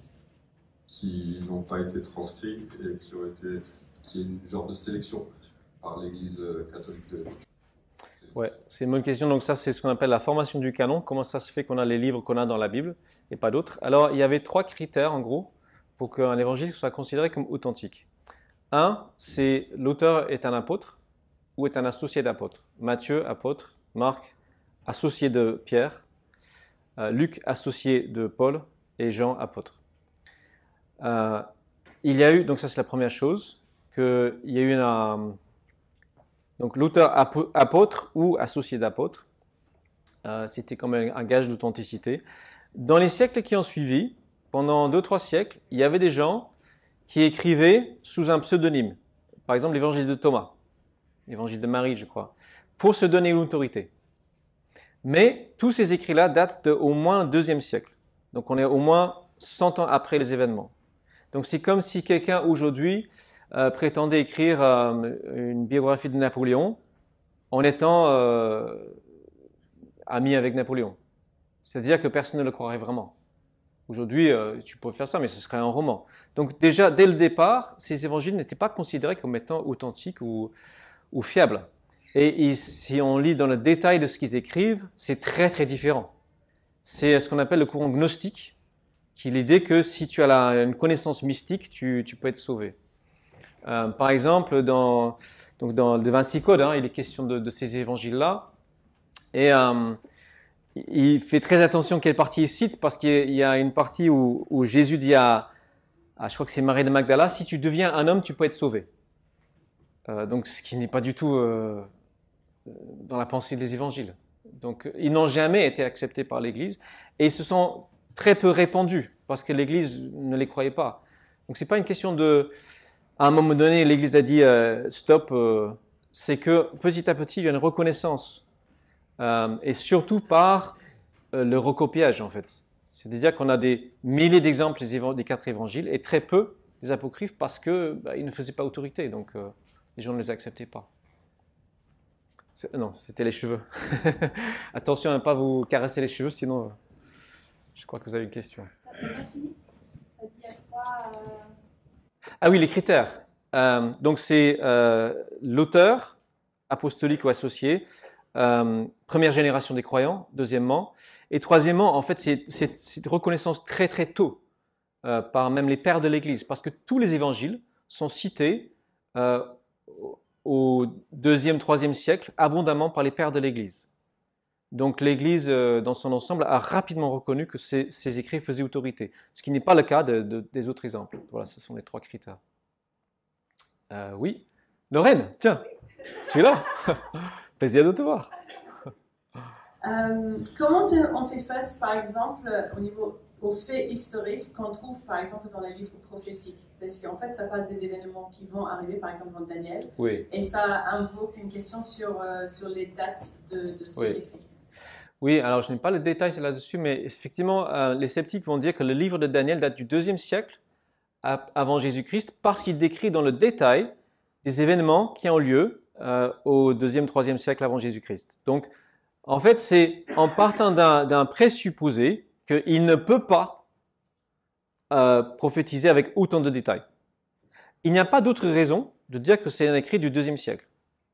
qui n'ont pas été transcrits et qui est une genre de sélection par l'Église catholique de l'époque? Ouais, c'est une bonne question. Donc ça, c'est ce qu'on appelle la formation du canon. Comment ça se fait qu'on a les livres qu'on a dans la Bible et pas d'autres? Alors, il y avait 3 critères, en gros, pour qu'un évangile soit considéré comme authentique. Un, c'est l'auteur est un apôtre ou est un associé d'apôtre. Matthieu, apôtre. Marc, associé de Pierre. Luc, associé de Paul. Et Jean, apôtre. Il y a eu, donc ça c'est la première chose, qu'il y a eu donc l'auteur apôtre ou associé d'apôtre, c'était quand même un gage d'authenticité. Dans les siècles qui ont suivi, pendant 2-3 siècles, il y avait des gens qui écrivaient sous un pseudonyme. Par exemple, l'évangile de Thomas, l'évangile de Marie, je crois, pour se donner une autorité. Mais tous ces écrits-là datent d'au moins le 2e siècle. Donc on est au moins 100 ans après les événements. Donc c'est comme si quelqu'un aujourd'hui prétendait écrire une biographie de Napoléon en étant ami avec Napoléon. C'est-à-dire que personne ne le croirait vraiment. Aujourd'hui, tu peux faire ça, mais ce serait un roman. Donc déjà, dès le départ, ces évangiles n'étaient pas considérés comme étant authentiques ou fiables. Et si on lit dans le détail de ce qu'ils écrivent, c'est très très différent. C'est ce qu'on appelle le courant gnostique, qui est l'idée que si tu as une connaissance mystique, tu peux être sauvé. Par exemple, dans le 26 Codes, il est question de ces évangiles-là. Et il fait très attention quelle partie il cite, parce qu'il y a une partie où Jésus dit je crois que c'est Marie de Magdala, si tu deviens un homme, tu peux être sauvé. Donc, ce qui n'est pas du tout dans la pensée des évangiles. Donc, ils n'ont jamais été acceptés par l'Église et ils se sont très peu répandus parce que l'Église ne les croyait pas. Donc, c'est pas une question à un moment donné, l'Église a dit stop. C'est que petit à petit, il y a une reconnaissance et surtout par le recopiage en fait. C'est-à-dire qu'on a des milliers d'exemples des 4 évangiles et très peu des apocryphes parce que ils ne faisaient pas autorité. Donc, les gens ne les acceptaient pas. Non, c'était les cheveux. Attention à ne pas vous caresser les cheveux, sinon je crois que vous avez une question. T'as bien fini? T'as dit à 3... Ah oui, les critères. Donc c'est l'auteur, apostolique ou associé, première génération des croyants, deuxièmement. Et troisièmement, en fait, c'est une reconnaissance très très tôt par même les pères de l'Église, parce que tous les évangiles sont cités au 2e, 3e siècle abondamment par les pères de l'Église. Donc l'Église, dans son ensemble, a rapidement reconnu que ces écrits faisaient autorité, ce qui n'est pas le cas des autres exemples. Voilà, ce sont les 3 critères. Oui, Lorraine, tiens, tu es là. Plaisir de te voir. Comment on fait face, par exemple, aux faits historiques qu'on trouve, par exemple, dans les livres prophétiques? Parce qu'en fait, ça parle des événements qui vont arriver, par exemple, dans Daniel. Oui. Et ça invoque une question sur les dates de ces écrits. Oui, alors je n'ai pas le détail là-dessus, mais effectivement, les sceptiques vont dire que le livre de Daniel date du 2e siècle avant Jésus-Christ, parce qu'il décrit dans le détail des événements qui ont lieu au 2e, 3e siècle avant Jésus-Christ. Donc, en fait, c'est en partant d'un présupposé qu'il ne peut pas prophétiser avec autant de détails. Il n'y a pas d'autre raison de dire que c'est un écrit du 2e siècle.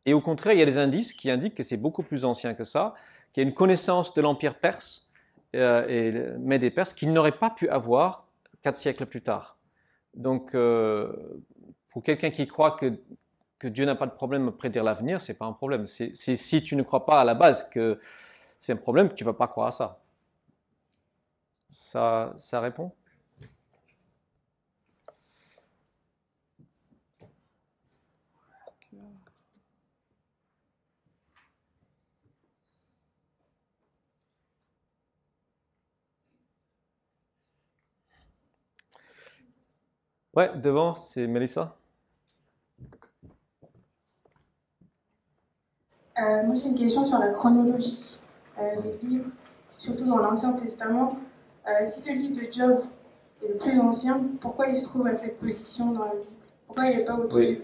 Et au contraire, il y a des indices qui indiquent que c'est beaucoup plus ancien que ça, qu'il y a une connaissance de l'Empire perse et des Perses qu'il n'aurait pas pu avoir 4 siècles plus tard. Donc, pour quelqu'un qui croit que Dieu n'a pas de problème à prédire l'avenir, c'est pas un problème. C'est si tu ne crois pas à la base que c'est un problème, tu vas pas croire à ça. Ça répond? Ouais, devant, c'est Mélissa. Moi, j'ai une question sur la chronologie des livres, surtout dans l'Ancien Testament. Si le livre de Job est le plus ancien, pourquoi il se trouve à cette position dans la Bible? Pourquoi il n'est pas au tout début?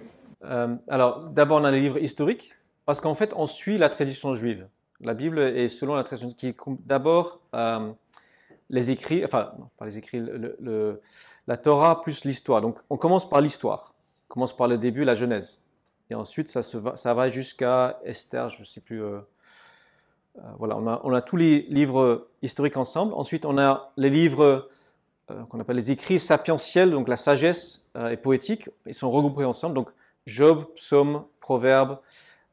Alors, d'abord, on a les livres historiques, parce qu'en fait, on suit la tradition juive. La Bible est selon la tradition qui est d'abord les écrits, enfin, non, pas les écrits, la Torah plus l'histoire. Donc, on commence par l'histoire. On commence par le début, la Genèse. Et ensuite, ça va jusqu'à Esther, je ne sais plus. Voilà, on a tous les livres historiques ensemble. Ensuite, on a les livres qu'on appelle les écrits sapientiels, donc la sagesse et poétique. Ils sont regroupés ensemble. Donc, Job, Psaume, Proverbes,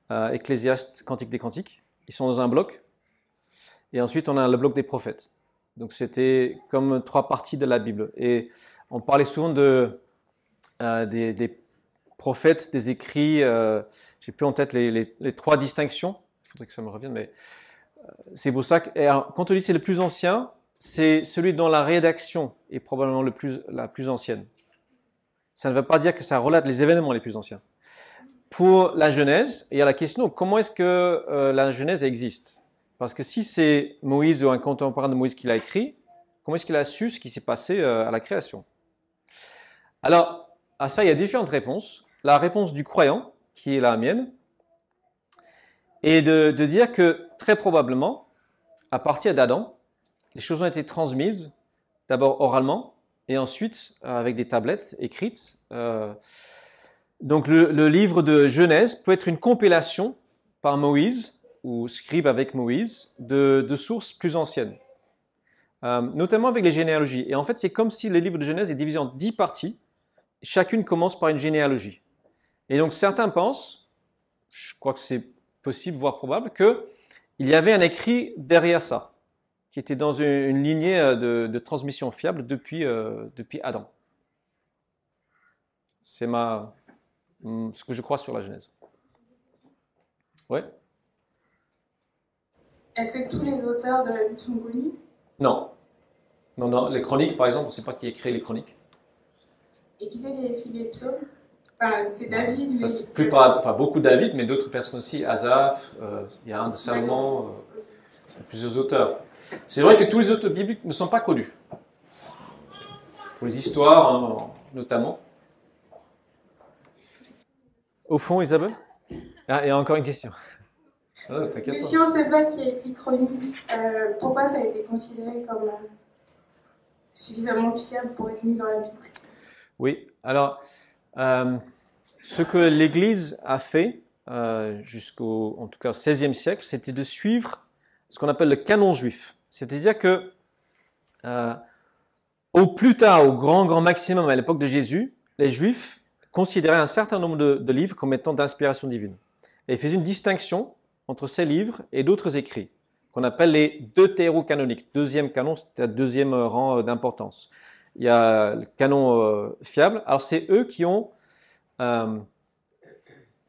Ecclésiaste, Cantique des Cantiques. Ils sont dans un bloc. Et ensuite, on a le bloc des prophètes. Donc, c'était comme 3 parties de la Bible. Et on parlait souvent des prophètes, des écrits. J'ai plus en tête les 3 distinctions. Il faudrait que ça me revienne, mais c'est pour ça que quand on dit c'est le plus ancien, c'est celui dont la rédaction est probablement la plus ancienne. Ça ne veut pas dire que ça relate les événements les plus anciens. Pour la Genèse, il y a la question comment est-ce que la Genèse existe? Parce que si c'est Moïse ou un contemporain de Moïse qui l'a écrit, comment est-ce qu'il a su ce qui s'est passé à la création? Alors, à ça, il y a différentes réponses. La réponse du croyant, qui est la mienne, est de dire que très probablement, à partir d'Adam, les choses ont été transmises, d'abord oralement, et ensuite avec des tablettes écrites. Donc le livre de Genèse peut être une compilation par Moïse, ou scribe avec Moïse, de sources plus anciennes, notamment avec les généalogies. Et en fait, c'est comme si le livre de Genèse est divisé en 10 parties, chacune commence par une généalogie. Et donc certains pensent, je crois que c'est possible, voire probable, qu'il y avait un écrit derrière ça, qui était dans une lignée de transmission fiable depuis Adam. C'est ce que je crois sur la Genèse. Ouais. Est-ce que tous les auteurs de la Bible sont connus? Non. Non. Les chroniques, par exemple, on ne sait pas qui a écrit les chroniques. Et qui c'est qui a écrit les psaumes? Enfin, c'est David. Ça, c'est beaucoup David, mais d'autres personnes aussi. Asaph, il y a un de Salomon, plusieurs auteurs. C'est vrai que tous les auteurs bibliques ne sont pas connus. Pour les histoires, notamment. Au fond, Isabelle? Ah, il y a encore une question. Mais si on ne sait pas qui a écrit Chronique, pourquoi ça a été considéré comme suffisamment fiable pour être mis dans la Bible? Oui, alors, ce que l'Église a fait jusqu'au, en tout cas, au XVIe siècle, c'était de suivre ce qu'on appelle le canon juif. C'est-à-dire que, au plus tard, au grand maximum à l'époque de Jésus, les Juifs considéraient un certain nombre de livres comme étant d'inspiration divine. Et ils faisaient une distinction entre ces livres et d'autres écrits, qu'on appelle les deutérocanoniques. Deuxième canon, c'est un deuxième rang d'importance. Il y a le canon fiable. Alors, c'est eux qui ont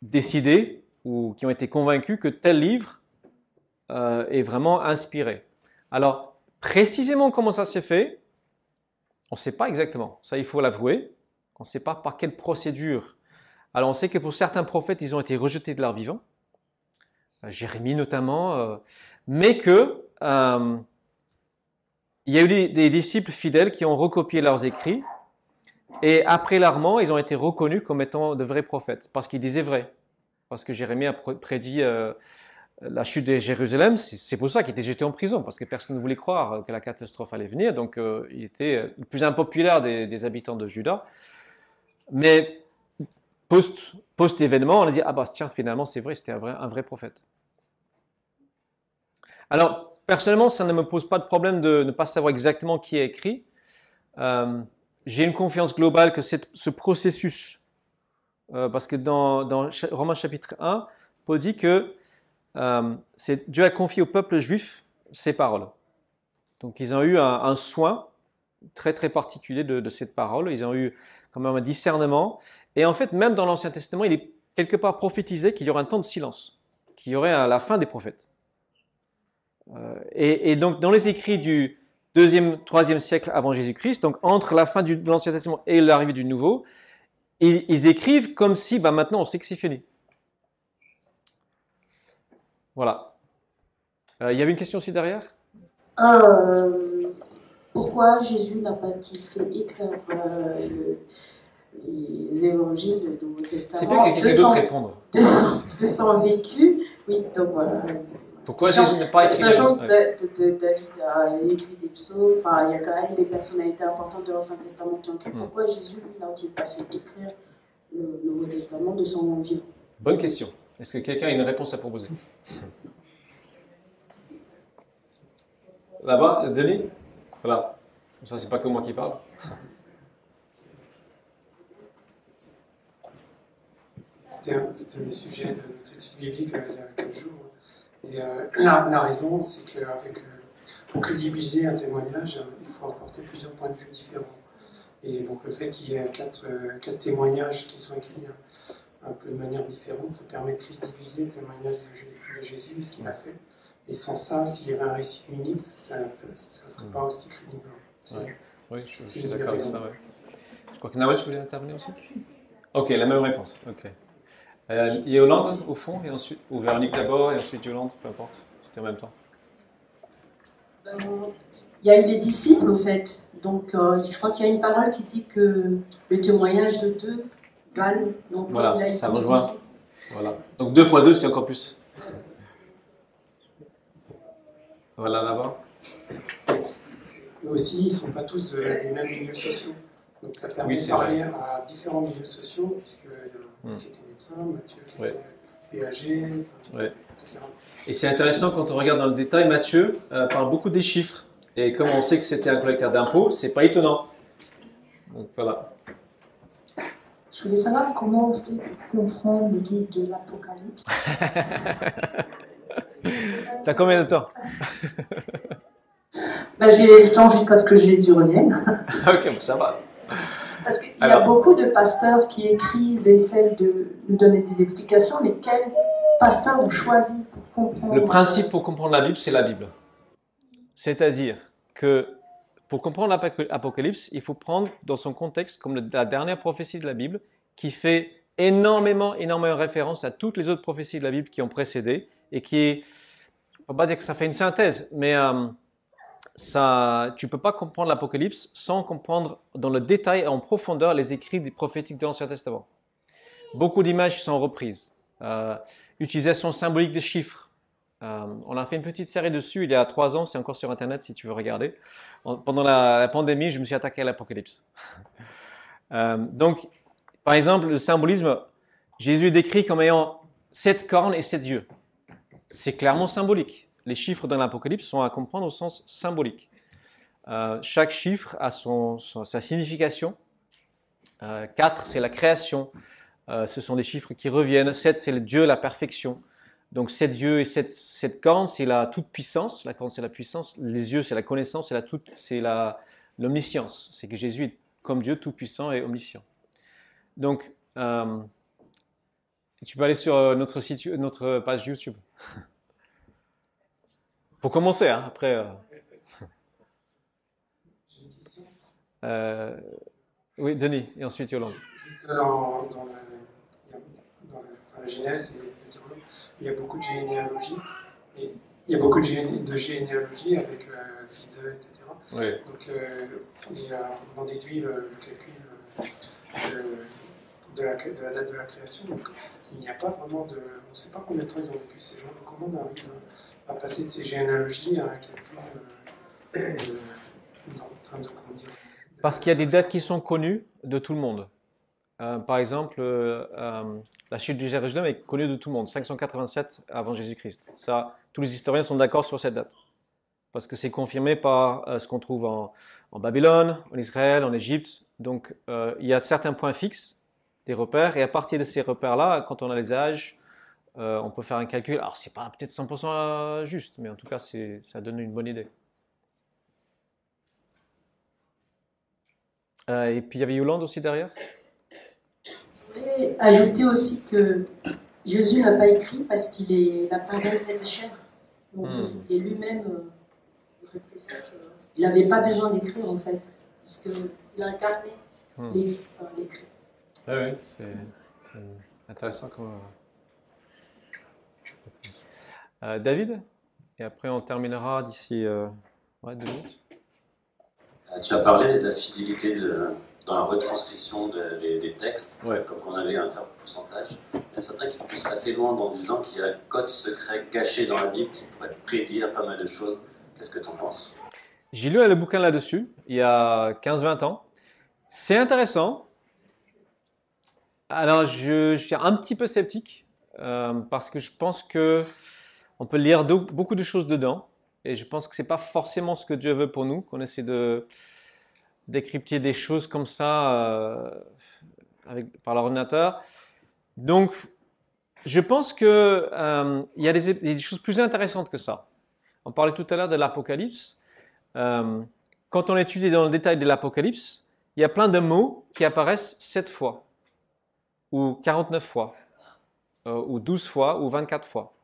décidé ou qui ont été convaincus que tel livre est vraiment inspiré. Alors, précisément comment ça s'est fait, on ne sait pas exactement. Ça, il faut l'avouer. On ne sait pas par quelle procédure. Alors, on sait que pour certains prophètes, ils ont été rejetés de leur vivant. Jérémie notamment. Mais que il y a eu des disciples fidèles qui ont recopié leurs écrits. Et après leur mort, ils ont été reconnus comme étant de vrais prophètes. Parce qu'ils disaient vrai. parce que Jérémie a prédit la chute de Jérusalem. C'est pour ça qu'il était jeté en prison, parce que personne ne voulait croire que la catastrophe allait venir. Donc il était le plus impopulaire des habitants de Juda. Mais post-événement, on a dit, ah bah tiens, finalement c'est vrai, c'était un vrai prophète. Alors, personnellement, ça ne me pose pas de problème de ne pas savoir exactement qui a écrit. J'ai une confiance globale que ce processus, parce que dans Romains chapitre 1, Paul dit que Dieu a confié au peuple juif ces paroles. Donc ils ont eu un soin très très particulier de cette parole. Ils ont eu quand même un discernement. Et en fait, même dans l'Ancien Testament, il est quelque part prophétisé qu'il y aura un temps de silence, qu'il y aurait la fin des prophètes. Et donc, dans les écrits du 2e, 3e siècle avant Jésus-Christ, donc entre la fin de l'Ancien Testament et l'arrivée du Nouveau, ils écrivent comme si, maintenant, on sait que c'est fini. Voilà. Il y avait une question aussi derrière ? Pourquoi Jésus n'a pas-il fait écrire les évangiles du Nouveau Testament? C'est bien qu'il y ait quelqu'un d'autre répondre. 200 vécus. Oui, donc voilà. Pourquoi Jésus n'a pas écrit? Sachant que David a écrit des psaumes, enfin, il y a quand même des personnalités importantes de l'Ancien Testament qui ont écrit. Pourquoi Jésus, lui, n'a-t-il pas fait écrire le Nouveau Testament de son vivant? Bonne question. Est-ce que quelqu'un a une réponse à proposer? Là-bas, Denis? Voilà. Ça, c'est pas que moi qui parle. C'était un des sujets de notre étude biblique il y a quelques jours. Et la raison, c'est que pour crédibiliser un témoignage, il faut apporter plusieurs points de vue différents. Et donc le fait qu'il y ait quatre témoignages qui sont écrits un peu de manière différente, ça permet de crédibiliser le témoignage de Jésus et ce qu'il a fait. Et sans ça, s'il y avait un récit unique, ça ne serait pas aussi crédible. Oui, je suis d'accord avec ça. Ouais. Je crois que Nawel, tu voulais intervenir aussi? Ok, la même réponse. Ok. Yolande au fond, et ensuite, ou Véronique d'abord, et ensuite Yolande, peu importe. C'était en même temps. Il y a eu les disciples, au fait. Donc, je crois qu'il y a une parole qui dit que le témoignage de deux valent. Donc, voilà, il a ça rejoint. Voilà. Donc 2 fois 2, c'est encore plus. Voilà, là-bas. Mais aussi, ils ne sont pas tous des mêmes milieux sociaux. Donc ça permet de parler à différents milieux sociaux, puisqu'il y en a qui étaient médecins, Matthieu qui était péager, etc. Et c'est intéressant quand on regarde dans le détail, Matthieu parle beaucoup des chiffres. Et comme on sait que c'était un collecteur d'impôts, c'est pas étonnant. Donc voilà. Je voulais savoir comment on fait pour comprendre le livre de l'Apocalypse. T'as combien de temps? J'ai le temps jusqu'à ce que Jésus revienne. Ok, ça va. Parce qu'il y a beaucoup de pasteurs qui écrivent et essaient de nous donner des explications, mais quel pasteur ont choisi pour comprendre? Le principe pour comprendre la Bible, c'est la Bible. C'est-à-dire que pour comprendre l'Apocalypse, il faut prendre dans son contexte comme la dernière prophétie de la Bible qui fait énormément référence à toutes les autres prophéties de la Bible qui ont précédé et qui, on ne peut pas dire que ça fait une synthèse, mais tu ne peux pas comprendre l'Apocalypse sans comprendre dans le détail et en profondeur les écrits des prophétiques de l'Ancien Testament. Beaucoup d'images sont reprises. Utilisation symbolique des chiffres. On a fait une petite série dessus il y a 3 ans, c'est encore sur Internet si tu veux regarder. Pendant la pandémie, je me suis attaqué à l'Apocalypse. Donc, par exemple, le symbolisme, Jésus est décrit comme ayant 7 cornes et 7 yeux. C'est clairement symbolique. Les chiffres dans l'Apocalypse sont à comprendre au sens symbolique. Chaque chiffre a sa signification. 4, c'est la création. Ce sont des chiffres qui reviennent. 7, c'est le Dieu, la perfection. Donc 7 yeux et 7 cornes, c'est la toute-puissance. La corne, c'est la puissance. Les yeux, c'est la connaissance. C'est l'omniscience. C'est que Jésus est comme Dieu, tout-puissant et omniscient. Donc, tu peux aller sur notre page YouTube. Pour commencer, hein, après... Oui, Denis, et ensuite Yolande. Dans la Genèse, il y a beaucoup de généalogie. Et il y a beaucoup de généalogie avec fils d'eux, etc. Oui. Donc, on déduit le calcul de la date de la création. Donc, il n'y a pas vraiment de... On ne sait pas combien de temps ils ont vécu ces gens, comment on arrive à passer de ces généalogies à un calcul Parce qu'il y a des dates qui sont connues de tout le monde. Par exemple, la chute de Jérusalem est connue de tout le monde, 587 avant Jésus-Christ. Ça, tous les historiens sont d'accord sur cette date. Parce que c'est confirmé par ce qu'on trouve en Babylone, en Israël, en Égypte. Donc, il y a certains points fixes, des repères, et à partir de ces repères-là, quand on a les âges, on peut faire un calcul. Alors, c'est pas peut-être 100% juste, mais en tout cas, ça donne une bonne idée. Et puis, il y avait Yolande aussi derrière. Je voulais ajouter aussi que Jésus n'a pas écrit parce qu'il est la parole faite chair. Donc, il est lui-même représente. Il n'avait pas besoin d'écrire en fait, parce qu'il a incarné l'écrit. Oui, c'est intéressant comme réponse. David, et après on terminera d'ici 2 minutes. Tu as parlé de la fidélité dans la retranscription des textes, comme on avait un certain pourcentage. Il y a certains qui poussent assez loin en disant qu'il y a un code secret caché dans la Bible qui pourrait prédire pas mal de choses. Qu'est-ce que tu en penses? J'ai lu le bouquin là-dessus, il y a 15-20 ans. C'est intéressant. Alors, je suis un petit peu sceptique, parce que je pense qu'on peut lire beaucoup de choses dedans. Et je pense que c'est pas forcément ce que Dieu veut pour nous, qu'on essaie de décrypter des choses comme ça par l'ordinateur. Donc, je pense que il y a des choses plus intéressantes que ça. On parlait tout à l'heure de l'Apocalypse. Quand on étudie dans le détail de l'Apocalypse, il y a plein de mots qui apparaissent 7 fois, ou 49 fois, ou 12 fois, ou 24 fois.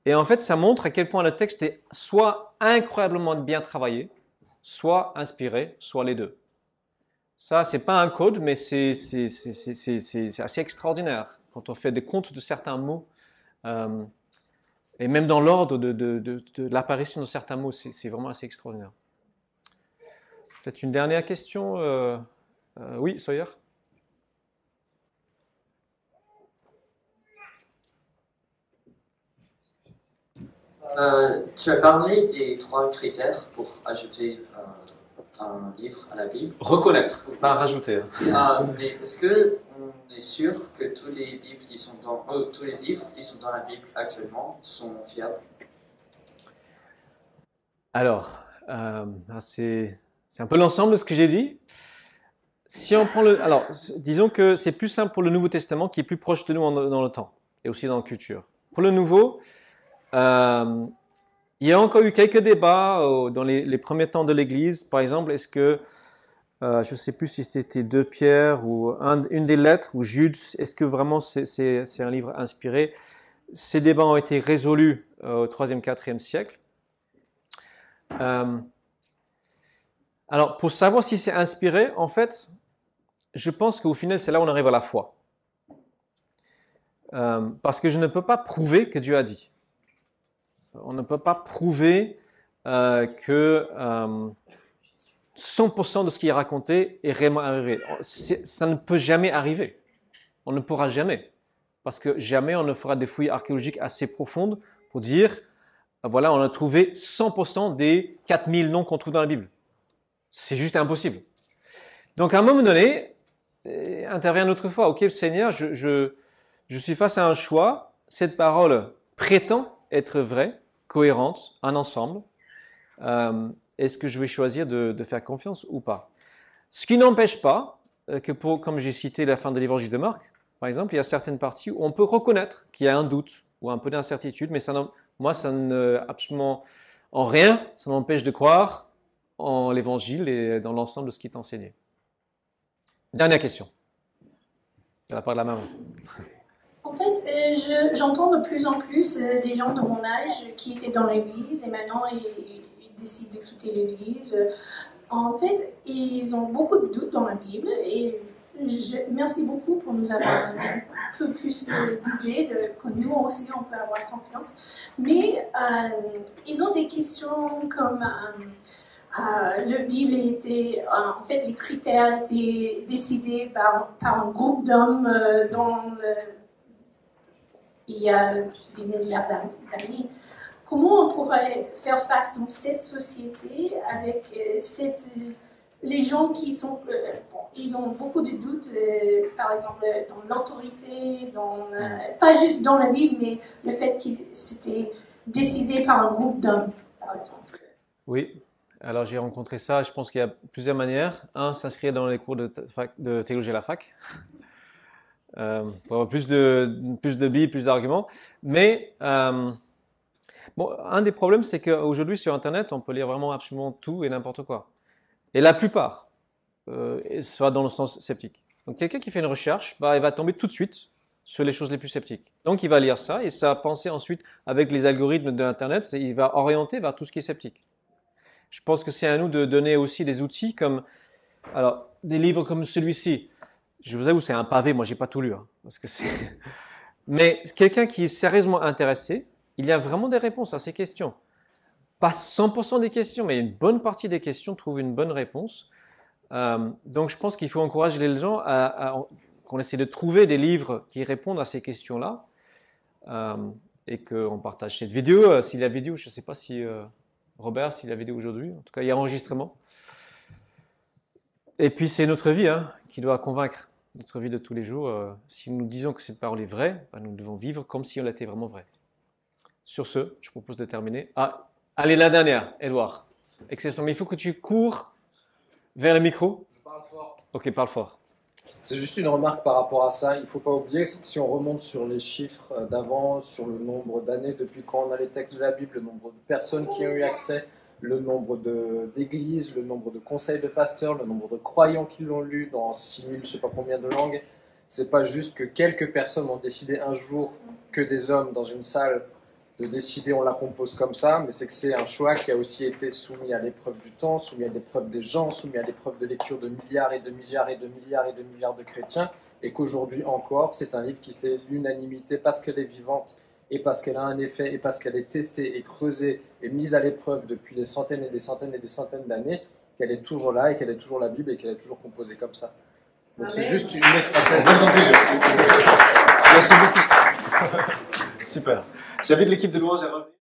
Et en fait, ça montre à quel point le texte est soit incroyablement bien travaillé, soit inspiré, soit les deux. Ça, c'est pas un code, mais c'est assez extraordinaire quand on fait des comptes de certains mots, et même dans l'ordre de l'apparition de certains mots, c'est vraiment assez extraordinaire. Peut-être une dernière question. Oui, Sawyer? Tu as parlé des 3 critères pour ajouter un livre à la Bible. Reconnaître, pas rajouter. Mais est-ce que on est sûr que tous les livres qui sont dans la Bible actuellement sont fiables? Alors, c'est un peu l'ensemble de ce que j'ai dit. Si on prend alors, disons que c'est plus simple pour le Nouveau Testament qui est plus proche de nous dans le temps et aussi dans la culture. Pour le Nouveau, il y a encore eu quelques débats dans les premiers temps de l'Église. Par exemple, est-ce que, je ne sais plus si c'était 2 Pierre ou une des lettres, ou Jude, est-ce que vraiment c'est un livre inspiré? Ces débats ont été résolus au 3e, 4e siècle. Alors, pour savoir si c'est inspiré, en fait, je pense qu'au final, c'est là où on arrive à la foi. Parce que je ne peux pas prouver que Dieu a dit. On ne peut pas prouver que 100% de ce qui est raconté est réellement arrivé. Ça ne peut jamais arriver. On ne pourra jamais. Parce que jamais on ne fera des fouilles archéologiques assez profondes pour dire, voilà, on a trouvé 100% des 4000 noms qu'on trouve dans la Bible. C'est juste impossible. Donc à un moment donné, intervient notre foi. Ok, Seigneur, je suis face à un choix. Cette parole prétend être vraie, cohérente, un ensemble. Est-ce que je vais choisir de faire confiance ou pas? Ce qui n'empêche pas que, comme j'ai cité la fin de l'évangile de Marc, par exemple, il y a certaines parties où on peut reconnaître qu'il y a un doute ou un peu d'incertitude, mais moi, ça ne, absolument en rien, ça m'empêche de croire en l'évangile et dans l'ensemble de ce qui est enseigné. Dernière question. De la part de la maman. En fait, j'entends de plus en plus des gens de mon âge qui étaient dans l'église et maintenant ils décident de quitter l'église. En fait, ils ont beaucoup de doutes dans la Bible et merci beaucoup pour nous avoir donné un peu plus d'idées que nous aussi on peut avoir confiance. Mais ils ont des questions comme la Bible était, en fait, les critères étaient décidés par un groupe d'hommes il y a des milliards d'années. Comment on pourrait faire face dans cette société avec les gens qui sont, ils ont beaucoup de doutes, par exemple dans l'autorité, pas juste dans la Bible, mais le fait que c'était décidé par un groupe d'hommes, par exemple. Oui, alors j'ai rencontré ça, je pense qu'il y a plusieurs manières. Un, s'inscrire dans les cours de théologie à la fac, pour avoir plus de billes, plus d'arguments. Mais bon, un des problèmes, c'est qu'aujourd'hui sur Internet, on peut lire vraiment absolument tout et n'importe quoi. Et la plupart, soit dans le sens sceptique. Donc quelqu'un qui fait une recherche, il va tomber tout de suite sur les choses les plus sceptiques. Donc il va lire ça et sa pensée ensuite, avec les algorithmes de Internet, il va orienter vers tout ce qui est sceptique. Je pense que c'est à nous de donner aussi des outils comme, alors, des livres comme celui-ci. Je vous avoue, c'est un pavé, moi j'ai pas tout lu, hein, parce que c'est. Mais quelqu'un qui est sérieusement intéressé, il y a vraiment des réponses à ces questions. Pas 100% des questions, mais une bonne partie des questions trouvent une bonne réponse. Donc je pense qu'il faut encourager les gens qu'on essaie de trouver des livres qui répondent à ces questions-là et qu'on partage cette vidéo. S'il y a vidéo, je ne sais pas si Robert, s'il y a vidéo aujourd'hui, en tout cas il y a enregistrement. Et puis c'est notre vie qui doit convaincre, notre vie de tous les jours. Si nous disons que cette parole est vraie, nous devons vivre comme si elle était vraiment vraie. Sur ce, je propose de terminer. Allez, la dernière, Edouard. Excellent. Mais il faut que tu cours vers le micro. Je parle fort. Ok, parle fort. C'est juste une remarque par rapport à ça. Il ne faut pas oublier, si on remonte sur les chiffres d'avant, sur le nombre d'années, depuis quand on a les textes de la Bible, le nombre de personnes qui ont eu accès, le nombre d'églises, le nombre de conseils de pasteurs, le nombre de croyants qui l'ont lu dans 6000, je ne sais pas combien de langues. C'est pas juste que quelques personnes ont décidé un jour que des hommes dans une salle de décider on la compose comme ça, mais c'est que c'est un choix qui a aussi été soumis à l'épreuve du temps, soumis à l'épreuve des gens, soumis à l'épreuve de lecture de milliards et de milliards et de milliards et de milliards de chrétiens, et qu'aujourd'hui encore, c'est un livre qui fait l'unanimité parce qu'elle est vivante et parce qu'elle a un effet et parce qu'elle est testée et creusée et mise à l'épreuve depuis des centaines et des centaines et des centaines d'années, qu'elle est toujours là et qu'elle est toujours la Bible et qu'elle est toujours composée comme ça. Donc c'est juste une méthode. Merci beaucoup. Super. J'invite l'équipe de louange à revenir.